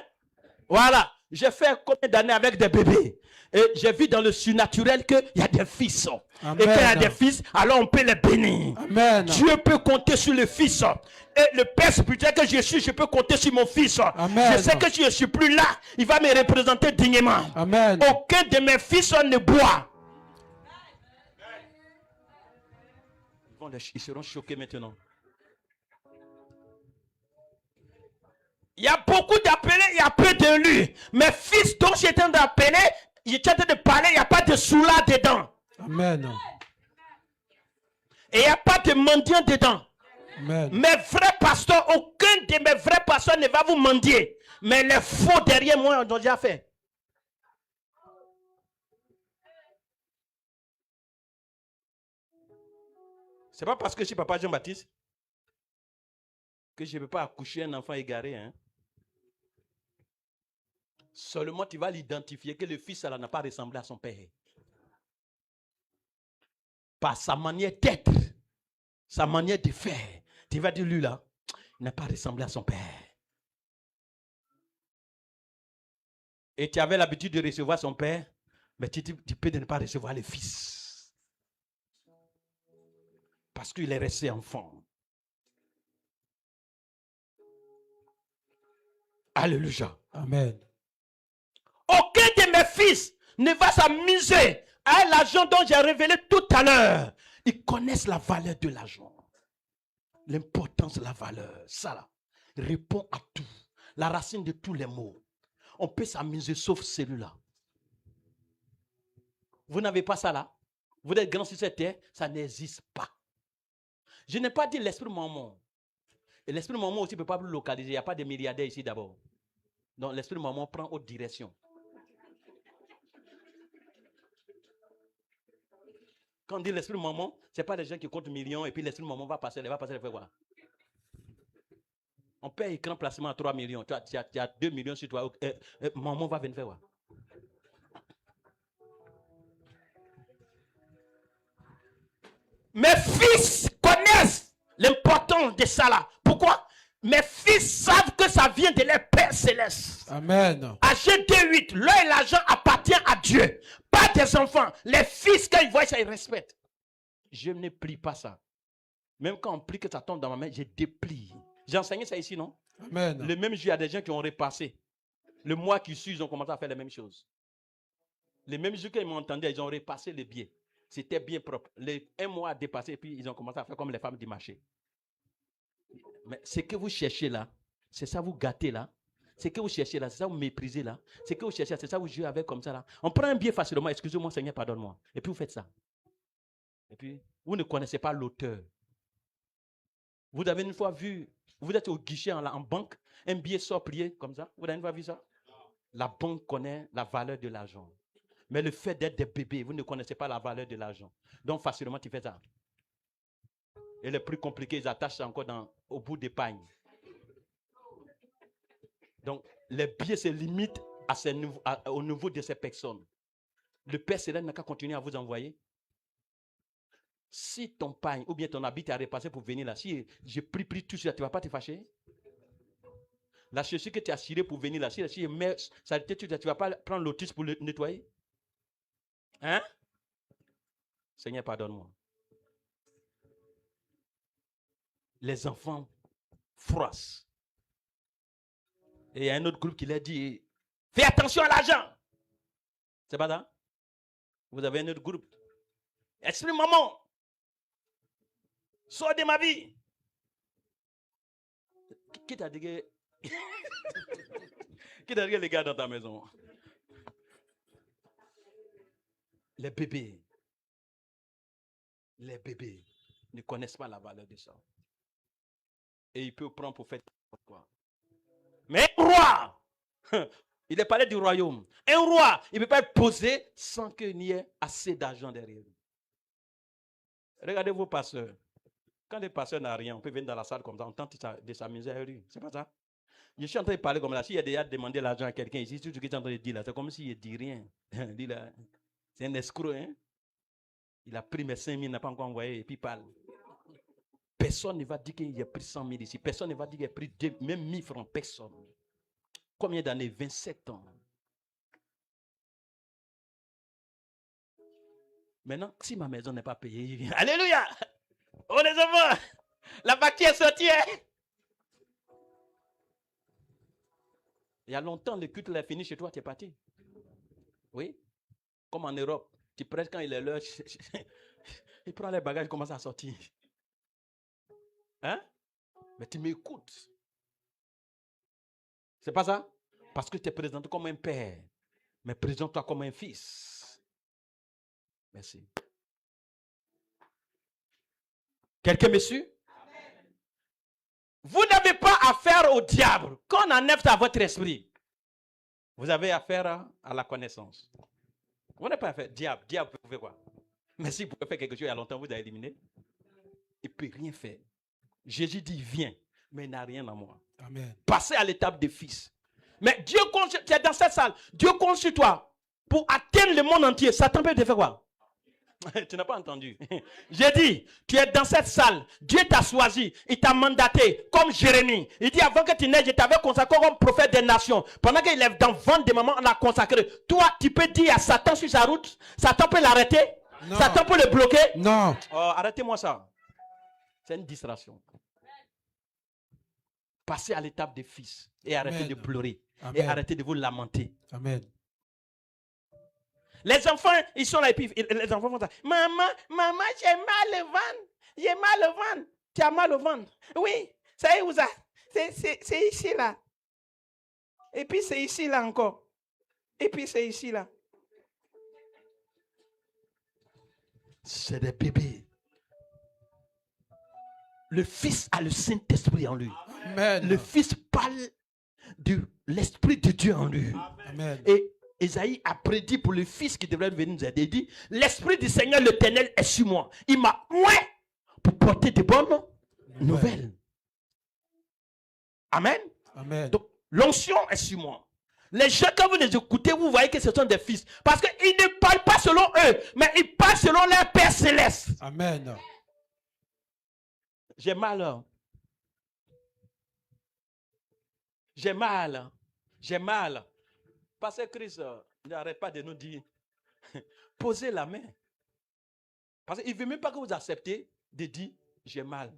Voilà. J'ai fait combien d'années avec des bébés? Et j'ai vu dans le surnaturel qu'il y a des fils. Amen. Et quand il y a des fils, alors on peut les bénir. Amen. Dieu peut compter sur le fils. Et le Père spirituel que je suis, je peux compter sur mon fils. Amen. Je sais que si je ne suis plus là, il va me représenter dignement. Amen. Aucun de mes fils ne boit. Ils seront choqués maintenant. Il y a beaucoup d'appelés, il y a peu d'élus. Mes fils dont j'étais en train d'appeler, j'étais en train de parler, il n'y a pas de soula dedans. Amen. Et il n'y a pas de mendiant dedans. Amen. Mes vrais pasteurs, aucun de mes vrais pasteurs ne va vous mendier. Mais les faux derrière moi ont déjà fait. C'est pas parce que je suis papa Jean-Baptiste que je ne peux pas accoucher un enfant égaré. Hein? Seulement tu vas l'identifier que le fils n'a pas ressemblé à son père. Par sa manière d'être, sa manière de faire. Tu vas dire lui là, il n'a pas ressemblé à son père. Et tu avais l'habitude de recevoir son père, mais tu peux ne pas recevoir le fils. Parce qu'il est resté enfant. Alléluia. Amen. Aucun de mes fils ne va s'amuser à l'argent dont j'ai révélé tout à l'heure. Ils connaissent la valeur de l'argent. L'importance de la valeur. Ça là, répond à tout. la racine de tous les maux. On peut s'amuser sauf celui-là. Vous n'avez pas ça là? Vous êtes grand sur cette terre? Ça n'existe pas. Je n'ai pas dit l'esprit mammon. Et l'esprit mammon aussi ne peut pas vous localiser. Il n'y a pas de milliardaires ici d'abord. Donc l'esprit mammon prend autre direction. Quand on dit l'esprit mammon, ce n'est pas les gens qui comptent millions et puis l'esprit mammon va passer, les faire quoi? On paye écran placement à 3 millions. Tu as 2 millions sur toi. Maman va venir faire quoi? Mes fils connaissent l'importance de ça là. Pourquoi? Mes fils savent que ça vient de leur Père Céleste. Amen. Agé 2:8, l'or et l'argent appartient à Dieu, pas des enfants. Les fils, quand ils voient ça, ils respectent. Je ne plie pas ça. Même quand on plie que ça tombe dans ma main, je déplie. J'ai enseigné ça ici, non? Amen. Le même jour, il y a des gens qui ont repassé. Le mois qui suit, ils ont commencé à faire les mêmes choses. Les mêmes jours qu'ils m'entendaient, ils ont repassé les billets. C'était bien propre. Un mois a dépassé, et puis ils ont commencé à faire comme les femmes du marché. Mais ce que vous cherchez là, c'est ça vous gâtez là. Ce que vous cherchez là, c'est ça vous méprisez là. Ce que vous cherchez, c'est ça vous jouez avec comme ça là. On prend un billet facilement, excusez-moi Seigneur, pardonne-moi. Et puis vous faites ça. Et puis, vous ne connaissez pas l'auteur. Vous avez une fois vu, vous êtes au guichet en banque, un billet sort plié comme ça. Vous avez une fois vu ça? La banque connaît la valeur de l'argent. Mais le fait d'être des bébés, vous ne connaissez pas la valeur de l'argent. Donc facilement, tu fais ça. Et le plus compliqué, ils attachent ça encore au bout des pagnes. Donc, les billets se limitent au niveau de ces personnes. Le Père Céleste n'a qu'à continuer à vous envoyer. Si ton pagne ou bien ton habit t'a repassé pour venir là, si je prie tout ça, tu ne vas pas te fâcher? La chaussure que tu as cirée pour venir là, si je mets ça, tu ne vas pas prendre l'autisme pour le nettoyer? Hein? Seigneur, pardonne-moi. Les enfants froissent. Et il y a un autre groupe qui leur dit, fais attention à l'argent. C'est pas ça? Vous avez un autre groupe. Esprit maman. Sors de ma vie. Qui t'a dit que... Qui t'a dit que les gars dans ta maison? Les bébés ne connaissent pas la valeur de ça. Et ils peuvent prendre pour faire quoi? Mais un roi, il est parlé du royaume. Un roi, il ne peut pas être posé sans qu'il n'y ait assez d'argent derrière lui. Regardez vos pasteurs. Quand les pasteurs n'ont rien, on peut venir dans la salle comme ça, on tente de s'amuser à lui. C'est pas ça? Je suis en train de parler comme là. S'il y a déjà demandé l'argent à quelqu'un ici, tout ce qu'il est en train de dire là, c'est comme s'il ne dit rien. Lui là, c'est un escroc, hein? Il a pris mes 5 000, il n'a pas encore envoyé, et puis il parle. Personne ne va dire qu'il a pris 100 000 ici. Personne ne va dire qu'il a pris même 1000 francs. Personne. Combien d'années? 27 ans. Maintenant, si ma maison n'est pas payée, alléluia! Oh les enfants! La facture est sortie, hein? Il y a longtemps, le culte est fini chez toi, tu es parti. Oui? Comme en Europe. Tu prêches quand il est l'heure. Il prend les bagages et commence à sortir. Hein? Mais tu m'écoutes. C'est pas ça? Parce que tu es présenté comme un père. Mais présente-toi comme un fils. Merci. Quelqu'un me suit? Vous n'avez pas affaire au diable. Quand on enlève ça à votre esprit, vous avez affaire à la connaissance. Vous n'avez pas affaire. Diable, vous pouvez quoi? Mais si vous pouvez faire quelque chose il y a longtemps, vous avez éliminé. Il ne peut rien faire. Jésus dit, viens, mais il n'a rien en moi. Amen. Passez à l'étape de fils. Mais Dieu compte, tu es dans cette salle, Dieu compte sur toi pour atteindre le monde entier. Satan peut te faire quoi? Tu n'as pas entendu. J'ai dit, tu es dans cette salle, Dieu t'a choisi, il t'a mandaté comme Jérémie. Il dit, avant que tu naises, je t'avais consacré comme prophète des nations. Pendant qu'il est dans le ventre de maman, on l'a consacré. Toi, tu peux dire à Satan sur sa route, Satan peut l'arrêter? Non. Satan peut le bloquer? Non. Oh, arrêtez-moi ça. C'est une distraction. Passez à l'étape des fils et arrêtez Amen. de pleurer. Amen. Et arrêtez de vous lamenter. Amen. Les enfants, ils sont là et puis les enfants font ça. Maman, j'ai mal au ventre. J'ai mal au ventre. Tu as mal au ventre? Oui, ça y est, où ça? C'est ici là. Et puis c'est ici, là encore. Et puis c'est ici, là. C'est des bébés. Le Fils a le Saint-Esprit en lui. Amen. Le Fils parle de l'Esprit de Dieu en lui. Amen. Et Esaïe a prédit pour le Fils qui devrait venir nous aider. Il dit, l'Esprit du Seigneur l'Éternel est sur moi. Il m'a oint pour porter de bonnes nouvelles. Amen. Amen. Donc, l'onction est sur moi. Les gens, quand vous les écoutez, vous voyez que ce sont des fils. Parce qu'ils ne parlent pas selon eux, mais ils parlent selon leur Père céleste. Amen. J'ai mal. Hein. J'ai mal. Hein. J'ai mal. Parce que Christ n'arrête pas de nous dire, posez la main. Parce qu'il ne veut même pas que vous acceptez de dire, j'ai mal.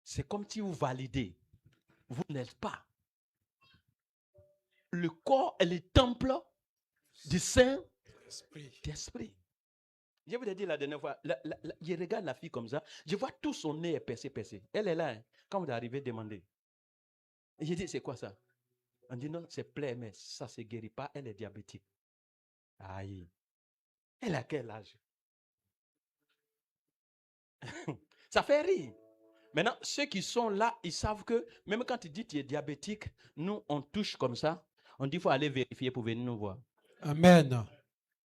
C'est comme si vous validez. Vous n'êtes pas. Le corps est le temple du Saint-Esprit. Je vous l'ai dit la dernière fois, je regarde la fille comme ça, je vois tout son nez est percé. Elle est là, hein. Quand vous arrivez, demandez. Et j'ai dit, c'est quoi ça? On dit, non, c'est plaie, mais ça ne se guérit pas, elle est diabétique. Aïe. Elle a quel âge? Ça fait rire. Maintenant, ceux qui sont là, ils savent que même quand tu dis que tu es diabétique, nous, on touche comme ça. On dit qu'il faut aller vérifier pour venir nous voir. Amen.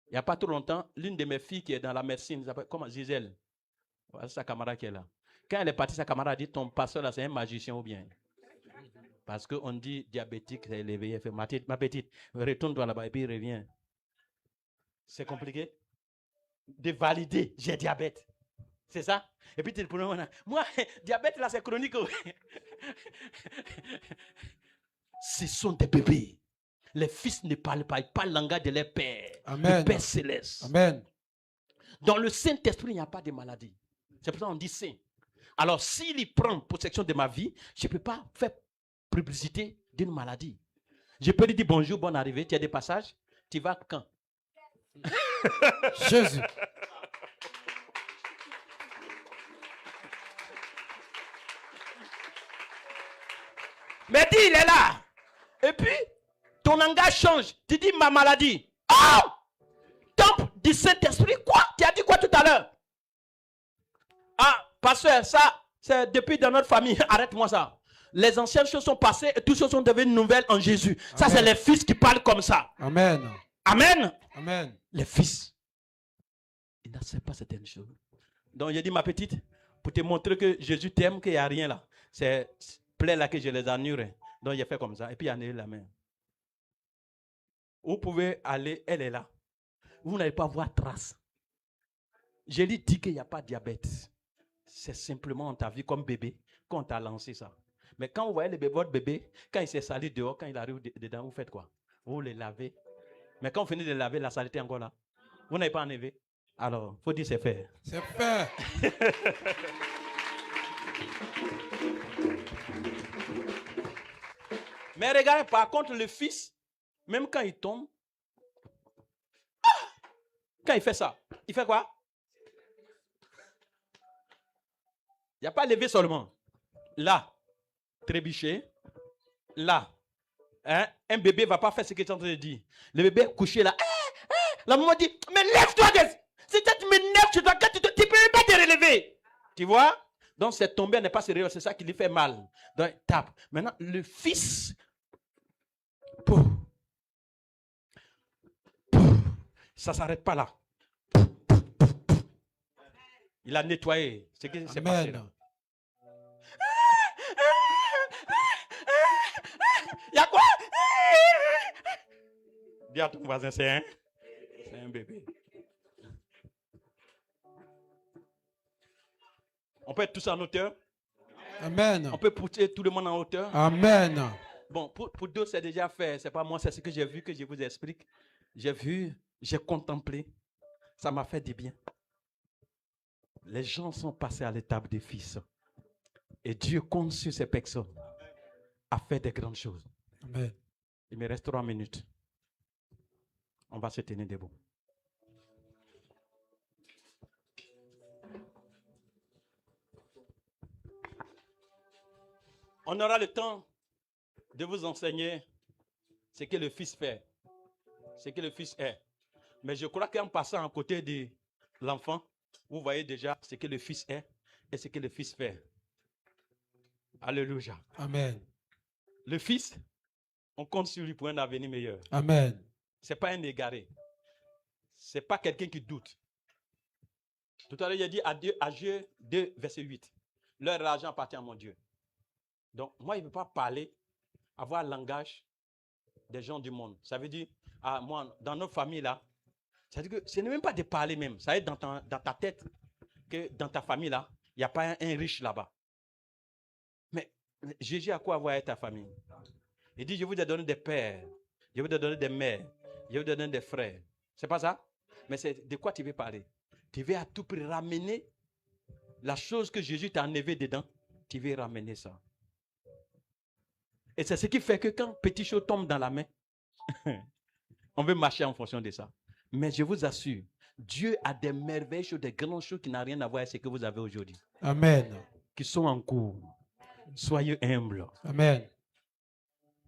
Il n'y a pas trop longtemps, l'une de mes filles qui est dans la médecine, comment Gisèle, c'est sa camarade qui est là. Quand elle est partie, sa camarade a dit, ton pasteur là, c'est un magicien ou bien? Parce qu'on dit diabétique, c'est élevé. Elle fait, ma petite, retourne-toi là-bas et puis reviens. C'est compliqué de valider, j'ai diabète. C'est ça? Et puis tu te prends, moi, diabète là, c'est chronique. Ce sont des bébés. Les fils ne parlent pas, ils parlent le langage de leur Père. Amen. Le Père céleste. Amen. Dans le Saint-Esprit, il n'y a pas de maladie. C'est pour ça qu'on dit saint. Alors, s'il prend possession de ma vie, je ne peux pas faire publicité d'une maladie. Je peux lui dire bonjour, bonne arrivée, tu as des passages, tu vas quand? Jésus. Mais dis, il est là. Et puis, ton langage change. Tu dis ma maladie. Oh! Temple du Saint-Esprit. Quoi? Tu as dit quoi tout à l'heure? Ah, pasteur, ça, c'est depuis dans notre famille. Arrête-moi ça. Les anciennes choses sont passées et toutes choses sont devenues nouvelles en Jésus. Amen. Ça, c'est les fils qui parlent comme ça. Amen. Amen. Amen. Les fils. Ils n'acceptent pas certaines choses. Donc, j'ai dit, ma petite, pour te montrer que Jésus t'aime, qu'il n'y a rien là. C'est plaît là que je les annule. Donc, j'ai fait comme ça. Et puis, il annule la main. Vous pouvez aller, elle est là. Vous n'allez pas voir trace. Je lui dis qu'il n'y a pas de diabète. C'est simplement, on t'a vu comme bébé, qu'on t'a lancé ça. Mais quand vous voyez votre bébé, quand il s'est sali dehors, quand il arrive dedans, vous faites quoi? Vous le lavez. Mais quand vous finissez de le laver, la saleté est encore là. Vous n'avez pas enlevé. Alors, il faut dire c'est fait. C'est fait. Mais regardez, par contre, le fils, même quand il tombe, quand il fait ça, il fait quoi? Il n'y a pas levé seulement. Là, trébucher. Là. Hein? Un bébé ne va pas faire ce que tu es en train de dire. Le bébé est couché là. La maman dit, mais lève-toi. Si tu me lèves, tu ne peux même pas te relever. Tu vois? Donc, cette tombée n'est pas sérieuse. C'est ça qui lui fait mal. Donc, il tape. Maintenant, le fils, pouf, pouf, ça ne s'arrête pas là. Il a nettoyé ce qui s'est passé là. Il y a quoi? Dis à ton voisin, c'est un bébé. On peut être tous en hauteur. Amen. On peut pousser tout le monde en hauteur. Amen. Bon, pour d'autres, c'est déjà fait. C'est pas moi, c'est ce que j'ai vu que je vous explique. J'ai vu, j'ai contemplé. Ça m'a fait du bien. Les gens sont passés à l'étape des fils. Et Dieu compte sur ces personnes à faire des grandes choses. Amen. Il me reste 3 minutes. On va se tenir debout. On aura le temps de vous enseigner ce que le Fils fait, ce que le Fils est. Mais je crois qu'en passant à côté de l'enfant, vous voyez déjà ce que le Fils est et ce que le Fils fait. Alléluia. Amen. Le Fils, on compte sur lui pour un avenir meilleur. Amen. Ce n'est pas un égaré. Ce n'est pas quelqu'un qui doute. Tout à l'heure, il a dit à Dieu 2, verset 8. Leur argent appartient à mon Dieu. Donc, moi, il ne peut pas parler, avoir le langage des gens du monde. Ça veut dire, moi, dans notre famille, là, ça veut dire que ce n'est même pas de parler même. Ça veut dire dans ta tête que dans ta famille, là, il n'y a pas un riche là-bas. Mais Jésus a quoi avoir avec ta famille? Il dit, je vous ai donné des pères, je vous ai donné des mères, je vous ai donné des frères. C'est pas ça? Mais c'est de quoi tu veux parler? Tu veux à tout prix ramener la chose que Jésus t'a enlevé dedans. Tu veux ramener ça. Et c'est ce qui fait que quand petit chose tombe dans la main, on veut marcher en fonction de ça. Mais je vous assure, Dieu a des merveilles choses, des grandes choses qui n'ont rien à voir avec ce que vous avez aujourd'hui. Amen. Qui sont en cours. Soyez humbles. Amen.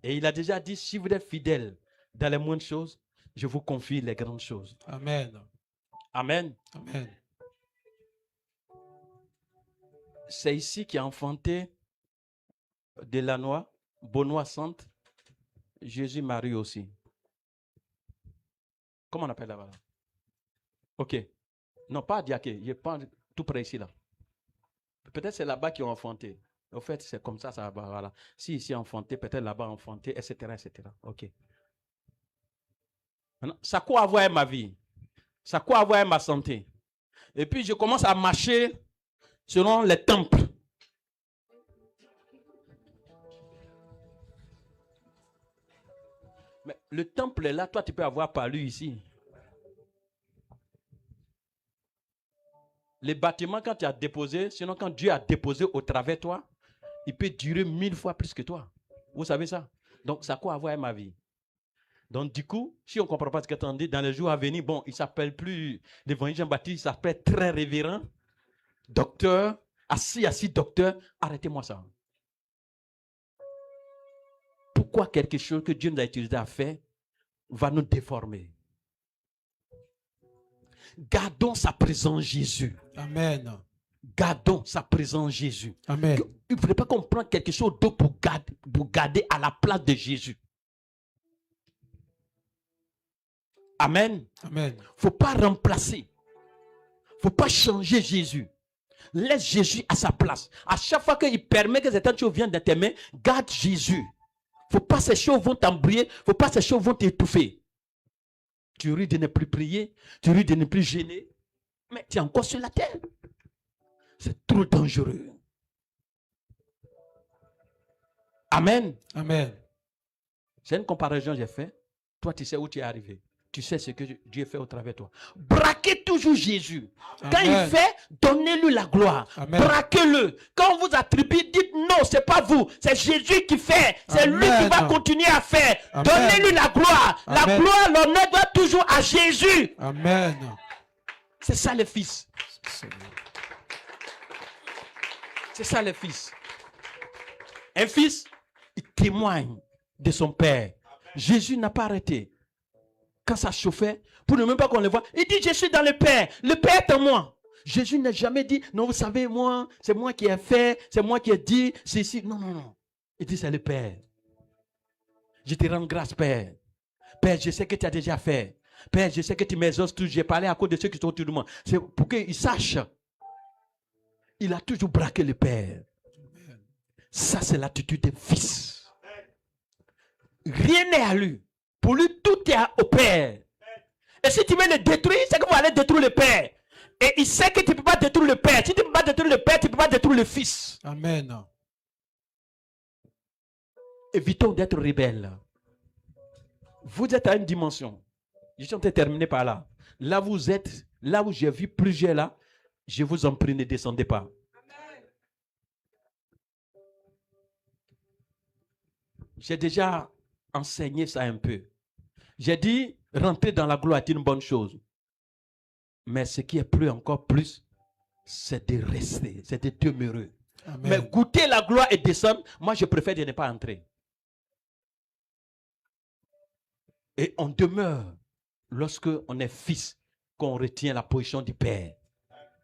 Et il a déjà dit, si vous êtes fidèles dans les moindres choses, je vous confie les grandes choses. Amen. Amen. Amen. C'est ici qui a enfanté de la noix, Benoît Sainte, Jésus-Marie aussi. Comment on appelle là-bas? Ok. Non, pas à Diaké, je pense tout près ici là. Peut-être c'est là-bas qu'ils ont enfanté. En fait, c'est comme ça, ça va. Voilà. Si ici enfanté, peut-être là-bas enfanté, etc., etc. Ok. Maintenant, ça a quoi à voir avec ma vie? Ça a quoi à voir avec ma santé? Et puis je commence à marcher selon les temples. Mais le temple est là, toi tu peux avoir parlé ici. Les bâtiments, quand tu as déposé, sinon quand Dieu a déposé au travers de toi, il peut durer 1000 fois plus que toi. Vous savez ça? Donc, ça a quoi à voir avec ma vie? Donc, du coup, si on ne comprend pas ce que tu as dit, dans les jours à venir, bon, il ne s'appelle plus l'évangile Jean-Baptiste, il s'appelle très révérend, docteur, assis, docteur. Arrêtez-moi ça. Pourquoi quelque chose que Dieu nous a utilisé à faire va nous déformer? Gardons sa présence Jésus. Amen. Gardons sa présence Jésus. Amen. Il ne faudrait pas qu'on prenne quelque chose d'autre pour garder à la place de Jésus. Amen. Amen. Il ne faut pas remplacer. Il ne faut pas changer Jésus. Laisse Jésus à sa place. À chaque fois qu'il permet que certaines choses viennent de tes mains, garde Jésus. Il ne faut pas que ces choses vont t'embrouiller. Il ne faut pas que ces choses vont t'étouffer. Tu risques de ne plus prier. Tu risques de ne plus gêner. Mais tu es encore sur la terre. C'est trop dangereux. Amen. Amen. C'est une comparaison que j'ai faite. Toi, tu sais où tu es arrivé. Tu sais ce que Dieu fait au travers de toi. Braquez toujours Jésus. Amen. Quand il fait, donnez-lui la gloire. Amen. Braquez-le. Quand on vous attribue, dites non, ce n'est pas vous. C'est Jésus qui fait. C'est lui qui va continuer à faire. Amen. Donnez-lui la gloire. Amen. La gloire, l'honneur doit toujours à Jésus. Amen. C'est ça le Fils. C'est ça le Fils. Un fils, il témoigne de son Père. Jésus n'a pas arrêté. Quand ça chauffait, pour ne même pas qu'on le voit, il dit, je suis dans le Père. Le Père est en moi. Jésus n'a jamais dit, non, vous savez, moi, c'est moi qui ai fait, c'est moi qui ai dit, c'est ici. Non, non, non. Il dit, c'est le Père. Je te rends grâce, Père. Père, je sais que tu as déjà fait. Père, je sais que tu m'exauces tout. J'ai parlé à cause de ceux qui sont autour de moi. C'est pour qu'ils sachent. Il a toujours braqué le Père. Ça, c'est l'attitude des fils. Rien n'est à lui. Pour lui, tout est au Père. Et si tu veux le détruire, c'est que vous allez détruire le Père. Et il sait que tu ne peux pas détruire le Père. Si tu ne peux pas détruire le Père, tu ne peux pas détruire le Fils. Amen. Évitons d'être rebelles. Vous êtes à une dimension. Je suis en train de terminer par là. Là, vous êtes, là où j'ai vu plusieurs là, je vous en prie, ne descendez pas. J'ai déjà enseigné ça un peu. J'ai dit, rentrer dans la gloire est une bonne chose. Mais ce qui est plus encore plus, c'est de rester, c'est de demeurer. Amen. Mais goûter la gloire et descendre, moi je préfère de ne pas entrer. Et on demeure lorsque on est fils, qu'on retient la position du Père.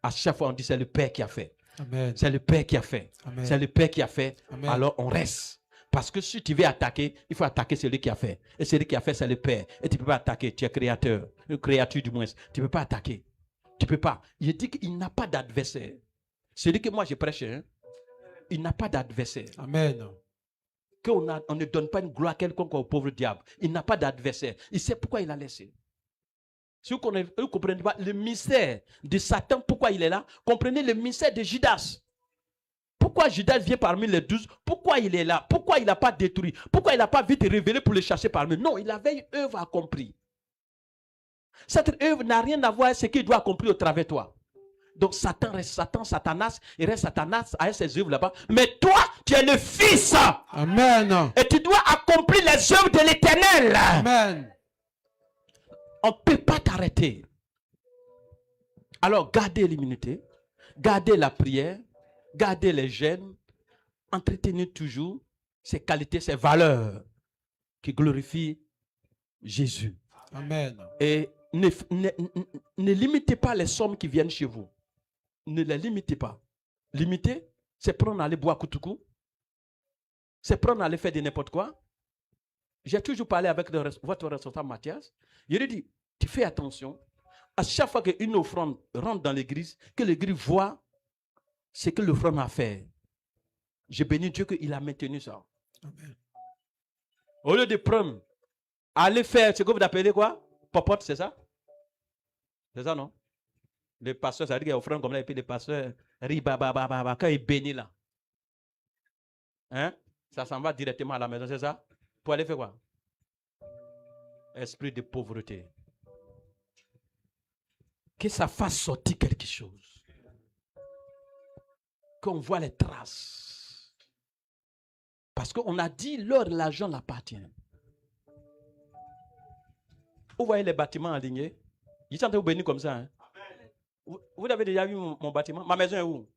À chaque fois, on dit c'est le Père qui a fait. Amen. C'est le Père qui a fait. Amen. C'est le Père qui a fait. Amen. Alors on reste. Parce que si tu veux attaquer, il faut attaquer celui qui a fait. Et celui qui a fait, c'est le Père. Et tu ne peux pas attaquer. Tu es créateur. Une créature du moins. Tu ne peux pas attaquer. Tu ne peux pas. Il dit qu'il n'a pas d'adversaire. Celui que moi je prêche, hein, il n'a pas d'adversaire. Amen. On ne donne pas une gloire quelconque au pauvre diable. Il n'a pas d'adversaire. Il sait pourquoi il a laissé. Si vous ne comprenez pas le mystère de Satan, pourquoi il est là, comprenez le mystère de Judas. Pourquoi Judas vient parmi les 12? Pourquoi il est là? Pourquoi il n'a pas détruit? Pourquoi il n'a pas vite révélé pour le chasser parmi eux? Non, il avait une œuvre accomplie. Cette œuvre n'a rien à voir avec ce qu'il doit accomplir au travers de toi. Donc Satan reste Satan, Satanas, il reste Satanas avec ses œuvres là-bas. Mais toi, tu es le Fils. Amen. Et tu dois accomplir les œuvres de l'Éternel. Amen. On ne peut pas t'arrêter. Alors gardez l'immunité, gardez la prière, gardez les jeûnes, entretenez toujours ces qualités, ces valeurs qui glorifient Jésus. Amen. Et ne limitez pas les sommes qui viennent chez vous. Ne les limitez pas. Limiter, c'est prendre à aller boire koutoukou. C'est prendre à aller faire de n'importe quoi. J'ai toujours parlé avec votre responsable Mathias. Il lui dit, tu fais attention. À chaque fois qu'une offrande rentre dans l'église, que l'église voit ce que l'offrande a fait. Je bénis Dieu qu'il a maintenu ça. Amen. Au lieu de prendre, aller faire ce que vous appelez quoi? Popote, c'est ça? C'est ça, non? Le pasteur, ça veut dire qu'il y a offrande comme là, et puis le pasteur rit, quand il bénit là. Hein? Ça s'en va directement à la maison, c'est ça? Pour aller faire quoi? Esprit de pauvreté. Que ça fasse sortir quelque chose. Qu'on voit les traces. Parce qu'on a dit, l'argent l'appartient. Vous voyez les bâtiments alignés? Ils sont en train de vous bénir comme ça. Hein? Vous avez déjà vu mon bâtiment? Ma maison est où?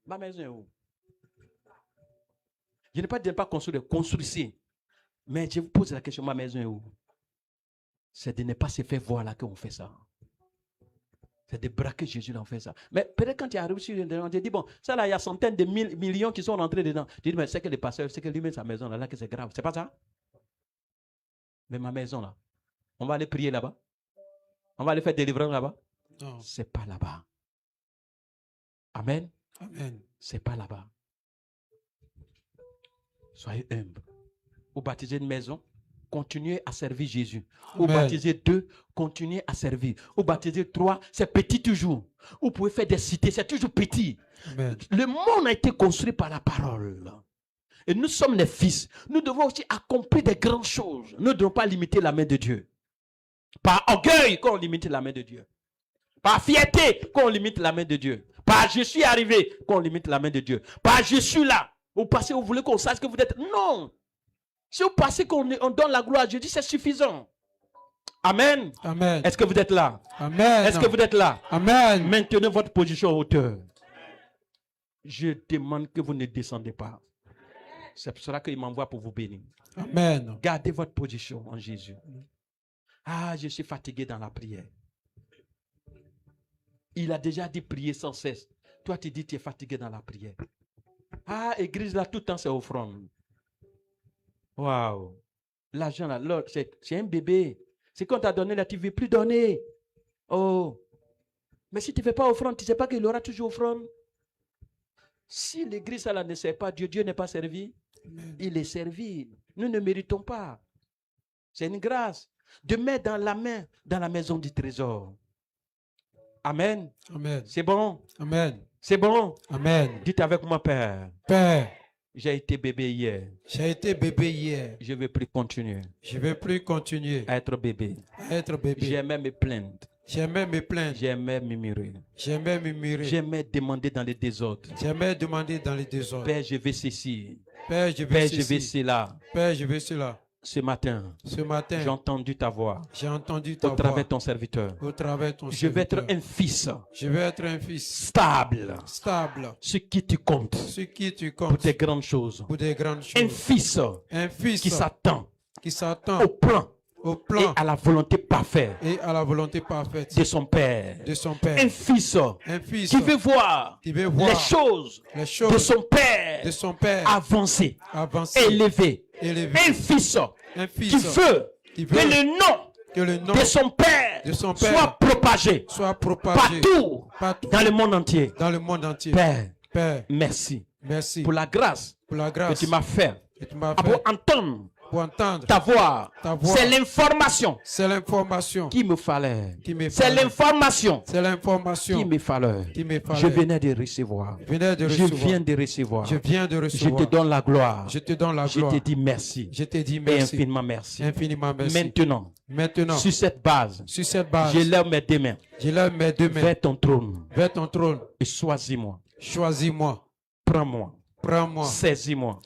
Ma maison est où? Je n'ai pas dit de ne pas construire, construisez. Mais je vous pose la question, ma maison est où? C'est de ne pas se faire voir là qu'on fait ça. C'est de braquer Jésus là, on fait ça. Mais peut-être quand tu arrives sur une on te dit, bon, ça là, il y a centaines de millions qui sont rentrés dedans. Tu dis, mais c'est que les pasteurs, c'est que lui-même sa maison là, que c'est grave. C'est pas ça? Mais ma maison là, on va aller prier là-bas. On va aller faire délivrance là-bas. Non. C'est pas là-bas. Amen. Amen. C'est pas là-bas. Soyez humbles. Vous baptisez une maison, continuez à servir Jésus. Vous Amen. baptisez 2, continuez à servir. Vous baptisez 3, c'est petit toujours. Vous pouvez faire des cités, c'est toujours petit. Amen. Le monde a été construit par la parole. Et nous sommes les fils. Nous devons aussi accomplir des grandes choses. Nous ne devons pas limiter la main de Dieu. Par orgueil qu'on limite la main de Dieu. Par fierté qu'on limite la main de Dieu. Par je suis arrivé qu'on limite la main de Dieu. Par je suis là. Vous passez, vous voulez qu'on sache que vous êtes. Non. Si vous passez qu'on donne la gloire à Dieu, c'est suffisant. Amen. Amen. Est-ce que vous êtes là? Amen. Est-ce que vous êtes là? Amen. Maintenez votre position en hauteur. Je demande que vous ne descendez pas. C'est pour cela qu'il m'envoie pour vous bénir. Amen. Gardez votre position en Jésus. Ah, je suis fatigué dans la prière. Il a déjà dit prier sans cesse. Toi, tu dis tu es fatigué dans la prière. Ah, église là, tout le temps, c'est offrande. Waouh. L'argent là, c'est un bébé. C'est qu'on t'a donné là, tu ne veux plus donner. Oh. Mais si tu ne fais pas offrande, tu ne sais pas qu'il aura toujours offrande. Si l'église là ne sert pas Dieu, Dieu n'est pas servi. Amen. Il est servi. Nous ne méritons pas. C'est une grâce. De mettre dans la main, dans la maison du trésor. Amen. Amen. C'est bon. Amen. C'est bon. Amen. Dites avec moi, Père. Père, J'ai été bébé hier. j'ai été bébé hier. Je ne veux plus continuer Je ne vais plus continuer à être bébé. à être bébé. J'aimais me plaindre. J'aimais me plaindre. J'aimais murmurer. J'aimais murmurer. J'aimais demander dans les désordres. J'aimais demander dans les désordres. Père, je veux ceci. Père, je veux Père, je veux ceci. cela. Père, je veux cela. Ce matin, j'ai entendu ta voix au travers de ton serviteur. Je vais être un fils. Je vais être un fils stable. Ce qui tu comptes. Pour des grandes choses. Un fils qui s'attend au plan. Et à la volonté parfaite. De son père. Un fils qui veut voir les choses de son père avancer. Élever. Un fils qui veut que le nom de son père soit propagé partout dans le monde entier. Père, merci pour la grâce que tu m'as fait pour entendre ta voix. C'est l'information qui me fallait. C'est l'information qui me fallait. Je venais de recevoir. Je viens de recevoir. Je te donne la gloire. Je te dis merci. Et infiniment merci. Maintenant, sur cette base, je lève mes deux mains vers ton trône. Et choisis-moi. Prends-moi.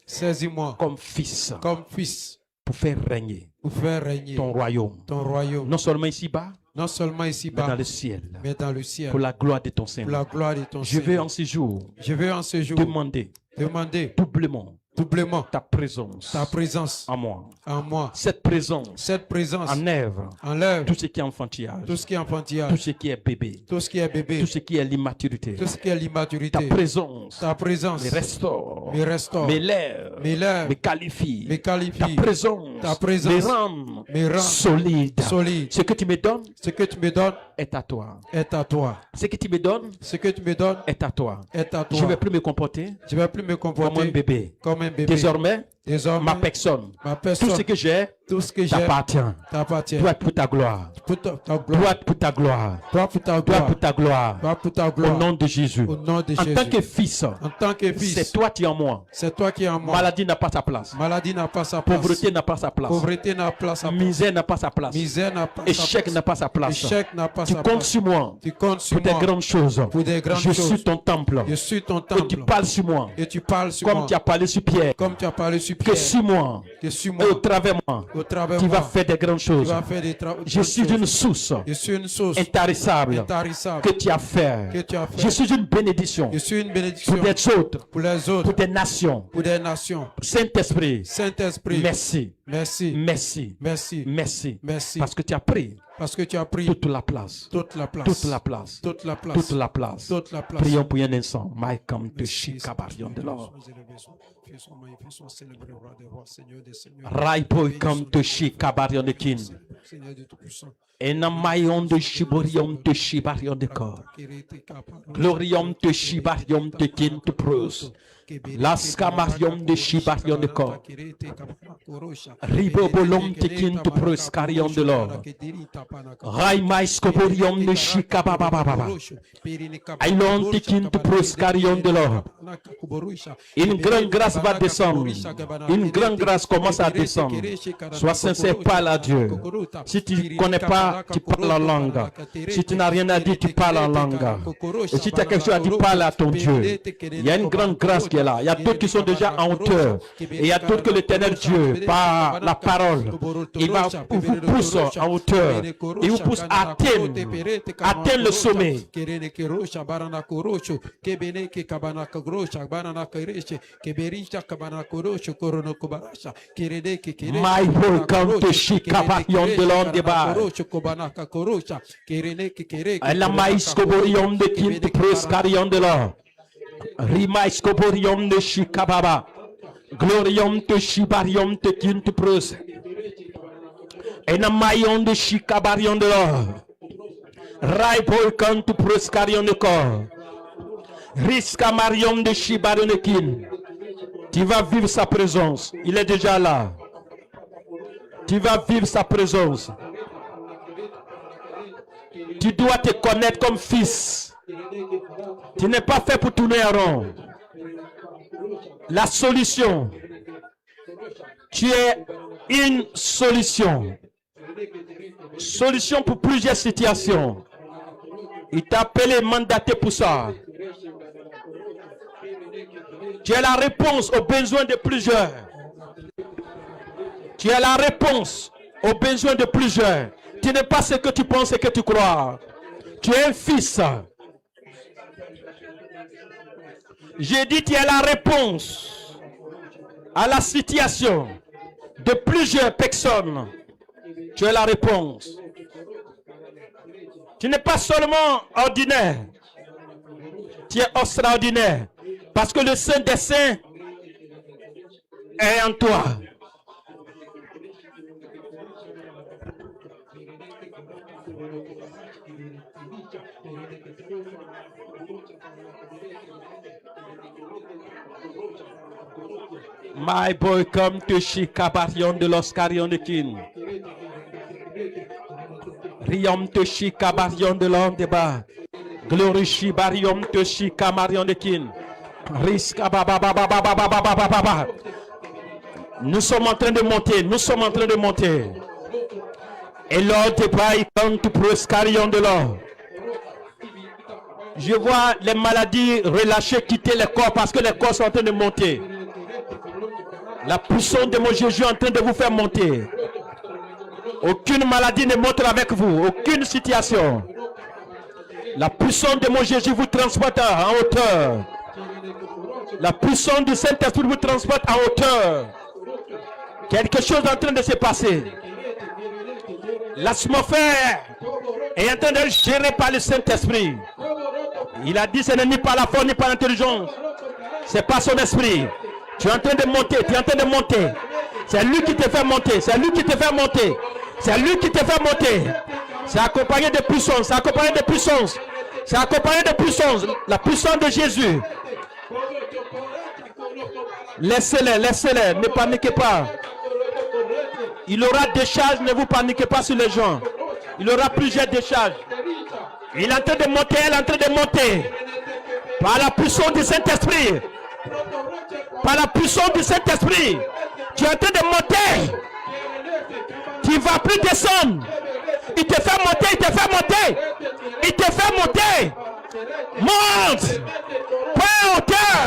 Saisis-moi comme fils. Pour faire régner ton royaume. Non seulement ici-bas, mais dans le ciel. Pour la gloire de ton Seigneur. Je veux en ce jour demander doublement ta présence en moi. Cette présence enlève tout ce qui est enfantillage, tout ce qui est bébé, tout ce qui est l'immaturité. Ta présence me restaure, me qualifie. Ta présence me rend solide. Ce que tu me donnes est à toi. Ce que tu me donnes est à toi. Je ne vais plus me comporter comme un bébé. Désormais, ma personne, tout ce que j'ai t'appartient. Doit être pour ta gloire. Doit être pour ta gloire. Au nom de Jésus. En tant que fils, c'est toi qui es en moi. Maladie n'a pas sa place. Pauvreté n'a pas sa place. Misère n'a pas sa place. Échec n'a pas sa place. Tu comptes sur moi pour des grandes choses. Je suis ton temple. Et tu parles sur moi. Comme tu as parlé sur Pierre. Que sur moi. Et au travers moi. Tu vas faire des grandes choses. Je suis une source intarissable que tu as fait. Je suis une bénédiction pour des autres, pour des nations. Saint-Esprit, merci. Parce que tu as pris toute la place. Prions pour un instant. Maïkam te shikabarion de l'or. Raipo kam te shikabarion de kin. Enamayon de shiborium te shibarion de corps. Glorium te shibarium te kin te prose. Lascamarium de shibarion de corps. Ribobolum te kin te prose carion de l'or. Raimaiskoborium de shikababababa. Ailon te kin te prose carion de l'or. Une grande grâce va descendre. Une grande grâce commence à descendre. Sois sincère, parle à Dieu. Si tu ne connais pas, tu parles en langue. Si tu n'as rien à dire, tu parles en langue. Et si tu as quelque chose à dire, parle à ton Dieu. Il y a une grande grâce qui est là. Il y a d'autres qui sont déjà en hauteur. Et il y a d'autres que l'Éternel Dieu, par la parole, il vous pousse en hauteur. Il vous pousse à atteindre le sommet. My boy come to Shikaba yon de l'ondeba. La maïs koborium de kim te preskarion de l'or. Rimais koborium de Shikababa. Glorium te shibarium te kim te pres. Et la maillon de Shikabarion de l'or. Rai boy come to preskarion de corps. Risca Marion de Shibaronekin. Tu vas vivre sa présence. Il est déjà là. Tu vas vivre sa présence. Tu dois te connaître comme fils. Tu n'es pas fait pour tourner en rond. La solution. Tu es une solution. Solution pour plusieurs situations. Il t'a appelé, mandaté pour ça. Tu es la réponse aux besoins de plusieurs. Tu es la réponse aux besoins de plusieurs. Tu n'es pas ce que tu penses et que tu crois. Tu es un fils. J'ai dit, tu es la réponse à la situation de plusieurs personnes. Tu es la réponse. Tu n'es pas seulement ordinaire. Tu es extraordinaire. Parce que le Saint des Saints est en toi. My boy come to Shikabarion de l'Oscarion de Kin. Riom te Shikabarion de l'Ondeba. Glory Shibarion te Shikamarion de Kin. Riska baba baba baba baba baba baba. Nous sommes en train de monter, nous sommes en train de monter. Et l'or de bail comme tu proscarion de l'or. Je vois les maladies relâchées quitter les corps parce que les corps sont en train de monter. La puissance de mon Jésus est en train de vous faire monter. Aucune maladie ne monte avec vous, aucune situation. La puissance de mon Jésus vous transporte en hauteur. La puissance du Saint-Esprit vous transporte en hauteur. Quelque chose est en train de se passer. L'atmosphère est en train de gérer par le Saint-Esprit. Il a dit ce n'est ni par la force ni par l'intelligence. C'est par son esprit. Tu es en train de monter, tu es en train de monter. C'est lui qui te fait monter, c'est lui qui te fait monter. C'est lui qui te fait monter. C'est accompagné de puissance, c'est accompagné de puissance. C'est accompagné de puissance, la puissance de Jésus. Laissez-les, laissez-les, ne paniquez pas. Il aura des charges, ne vous paniquez pas sur les gens. Il aura plusieurs décharges. Il est en train de monter, elle est en train de monter. Par la puissance du Saint-Esprit. Par la puissance du Saint-Esprit. Tu es en train de monter. Tu ne vas plus descendre. Il te fait monter, il te fait monter. Il te fait monter. Monte. Prends hauteur.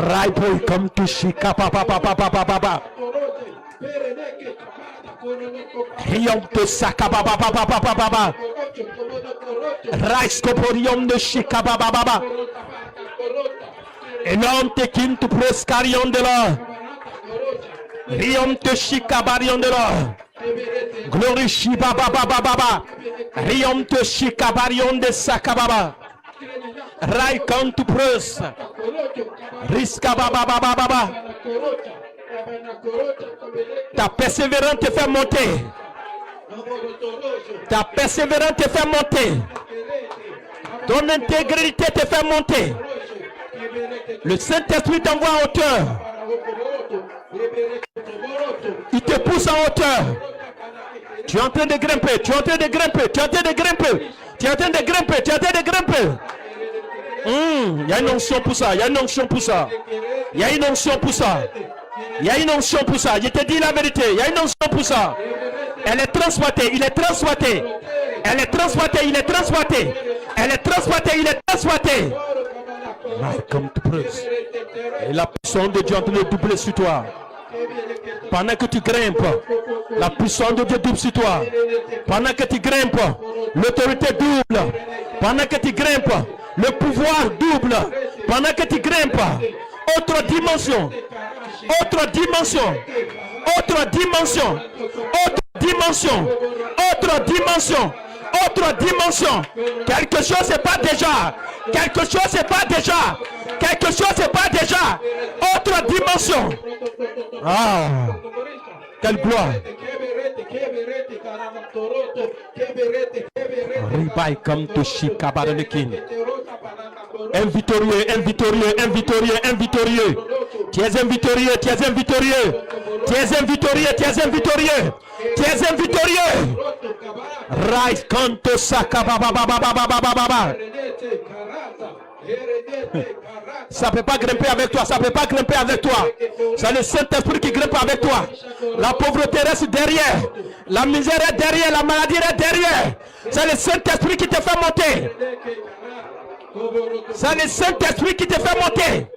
Raiboy comme tu chica papa papa papa papa. Riom te saka papa papa papa papa. Rais coporium de chica papa papa. Et non te kin tu proscarion de là. Riom te chica barion de là. Glory shiba baba baba. Riom te chica barion de saka baba. Rai quand tu pros. Risca baba baba baba. Ta persévérance te fait monter. Ta persévérance te fait monter. Ton intégrité te fait monter. Le Saint-Esprit t'envoie en hauteur. Il te pousse en hauteur. Tu es en train de grimper. Tu es en train de grimper. Tu es en train de grimper. Tu es en train de grimper. Tu es en train de grimper. Il y a une onction pour ça. Il y a une onction pour ça. Il y a une onction pour ça. Il y a une onction pour ça. Je te dis la vérité. Il y a une onction pour ça. Elle est transportée. Il est transporté. Elle est transportée. Il est transporté. Elle est transportée. Il est transporté. Et la puissance de Dieu est en train de doubler sur toi. Pendant que tu grimpes, la puissance de Dieu double sur toi. Pendant que tu grimpes, l'autorité double. Pendant que tu grimpes, le pouvoir double. Pendant que tu grimpes, autre dimension. Autre dimension. Autre dimension. Autre dimension. Autre dimension. Autre dimension. Quelque chose c'est pas déjà. Quelque chose c'est pas déjà. Quelque chose c'est pas déjà. Autre dimension. Ah, quelle gloire. Ribai comme Toshi Kabarelekin. Invitorieux, invitorieux, invitorieux, invitorieux. Tu es invitorieux, tu es invitorieux. Tu es invitorieux, tu es invitorieux. Tu es invitorieux. Rai kanto sakababa baba baba baba baba. Ça ne peut pas grimper avec toi, ça ne peut pas grimper avec toi. C'est le Saint-Esprit qui grimpe avec toi. La pauvreté reste derrière. La misère est derrière, la maladie est derrière. C'est le Saint-Esprit qui te fait monter. C'est le Saint-Esprit qui te fait monter.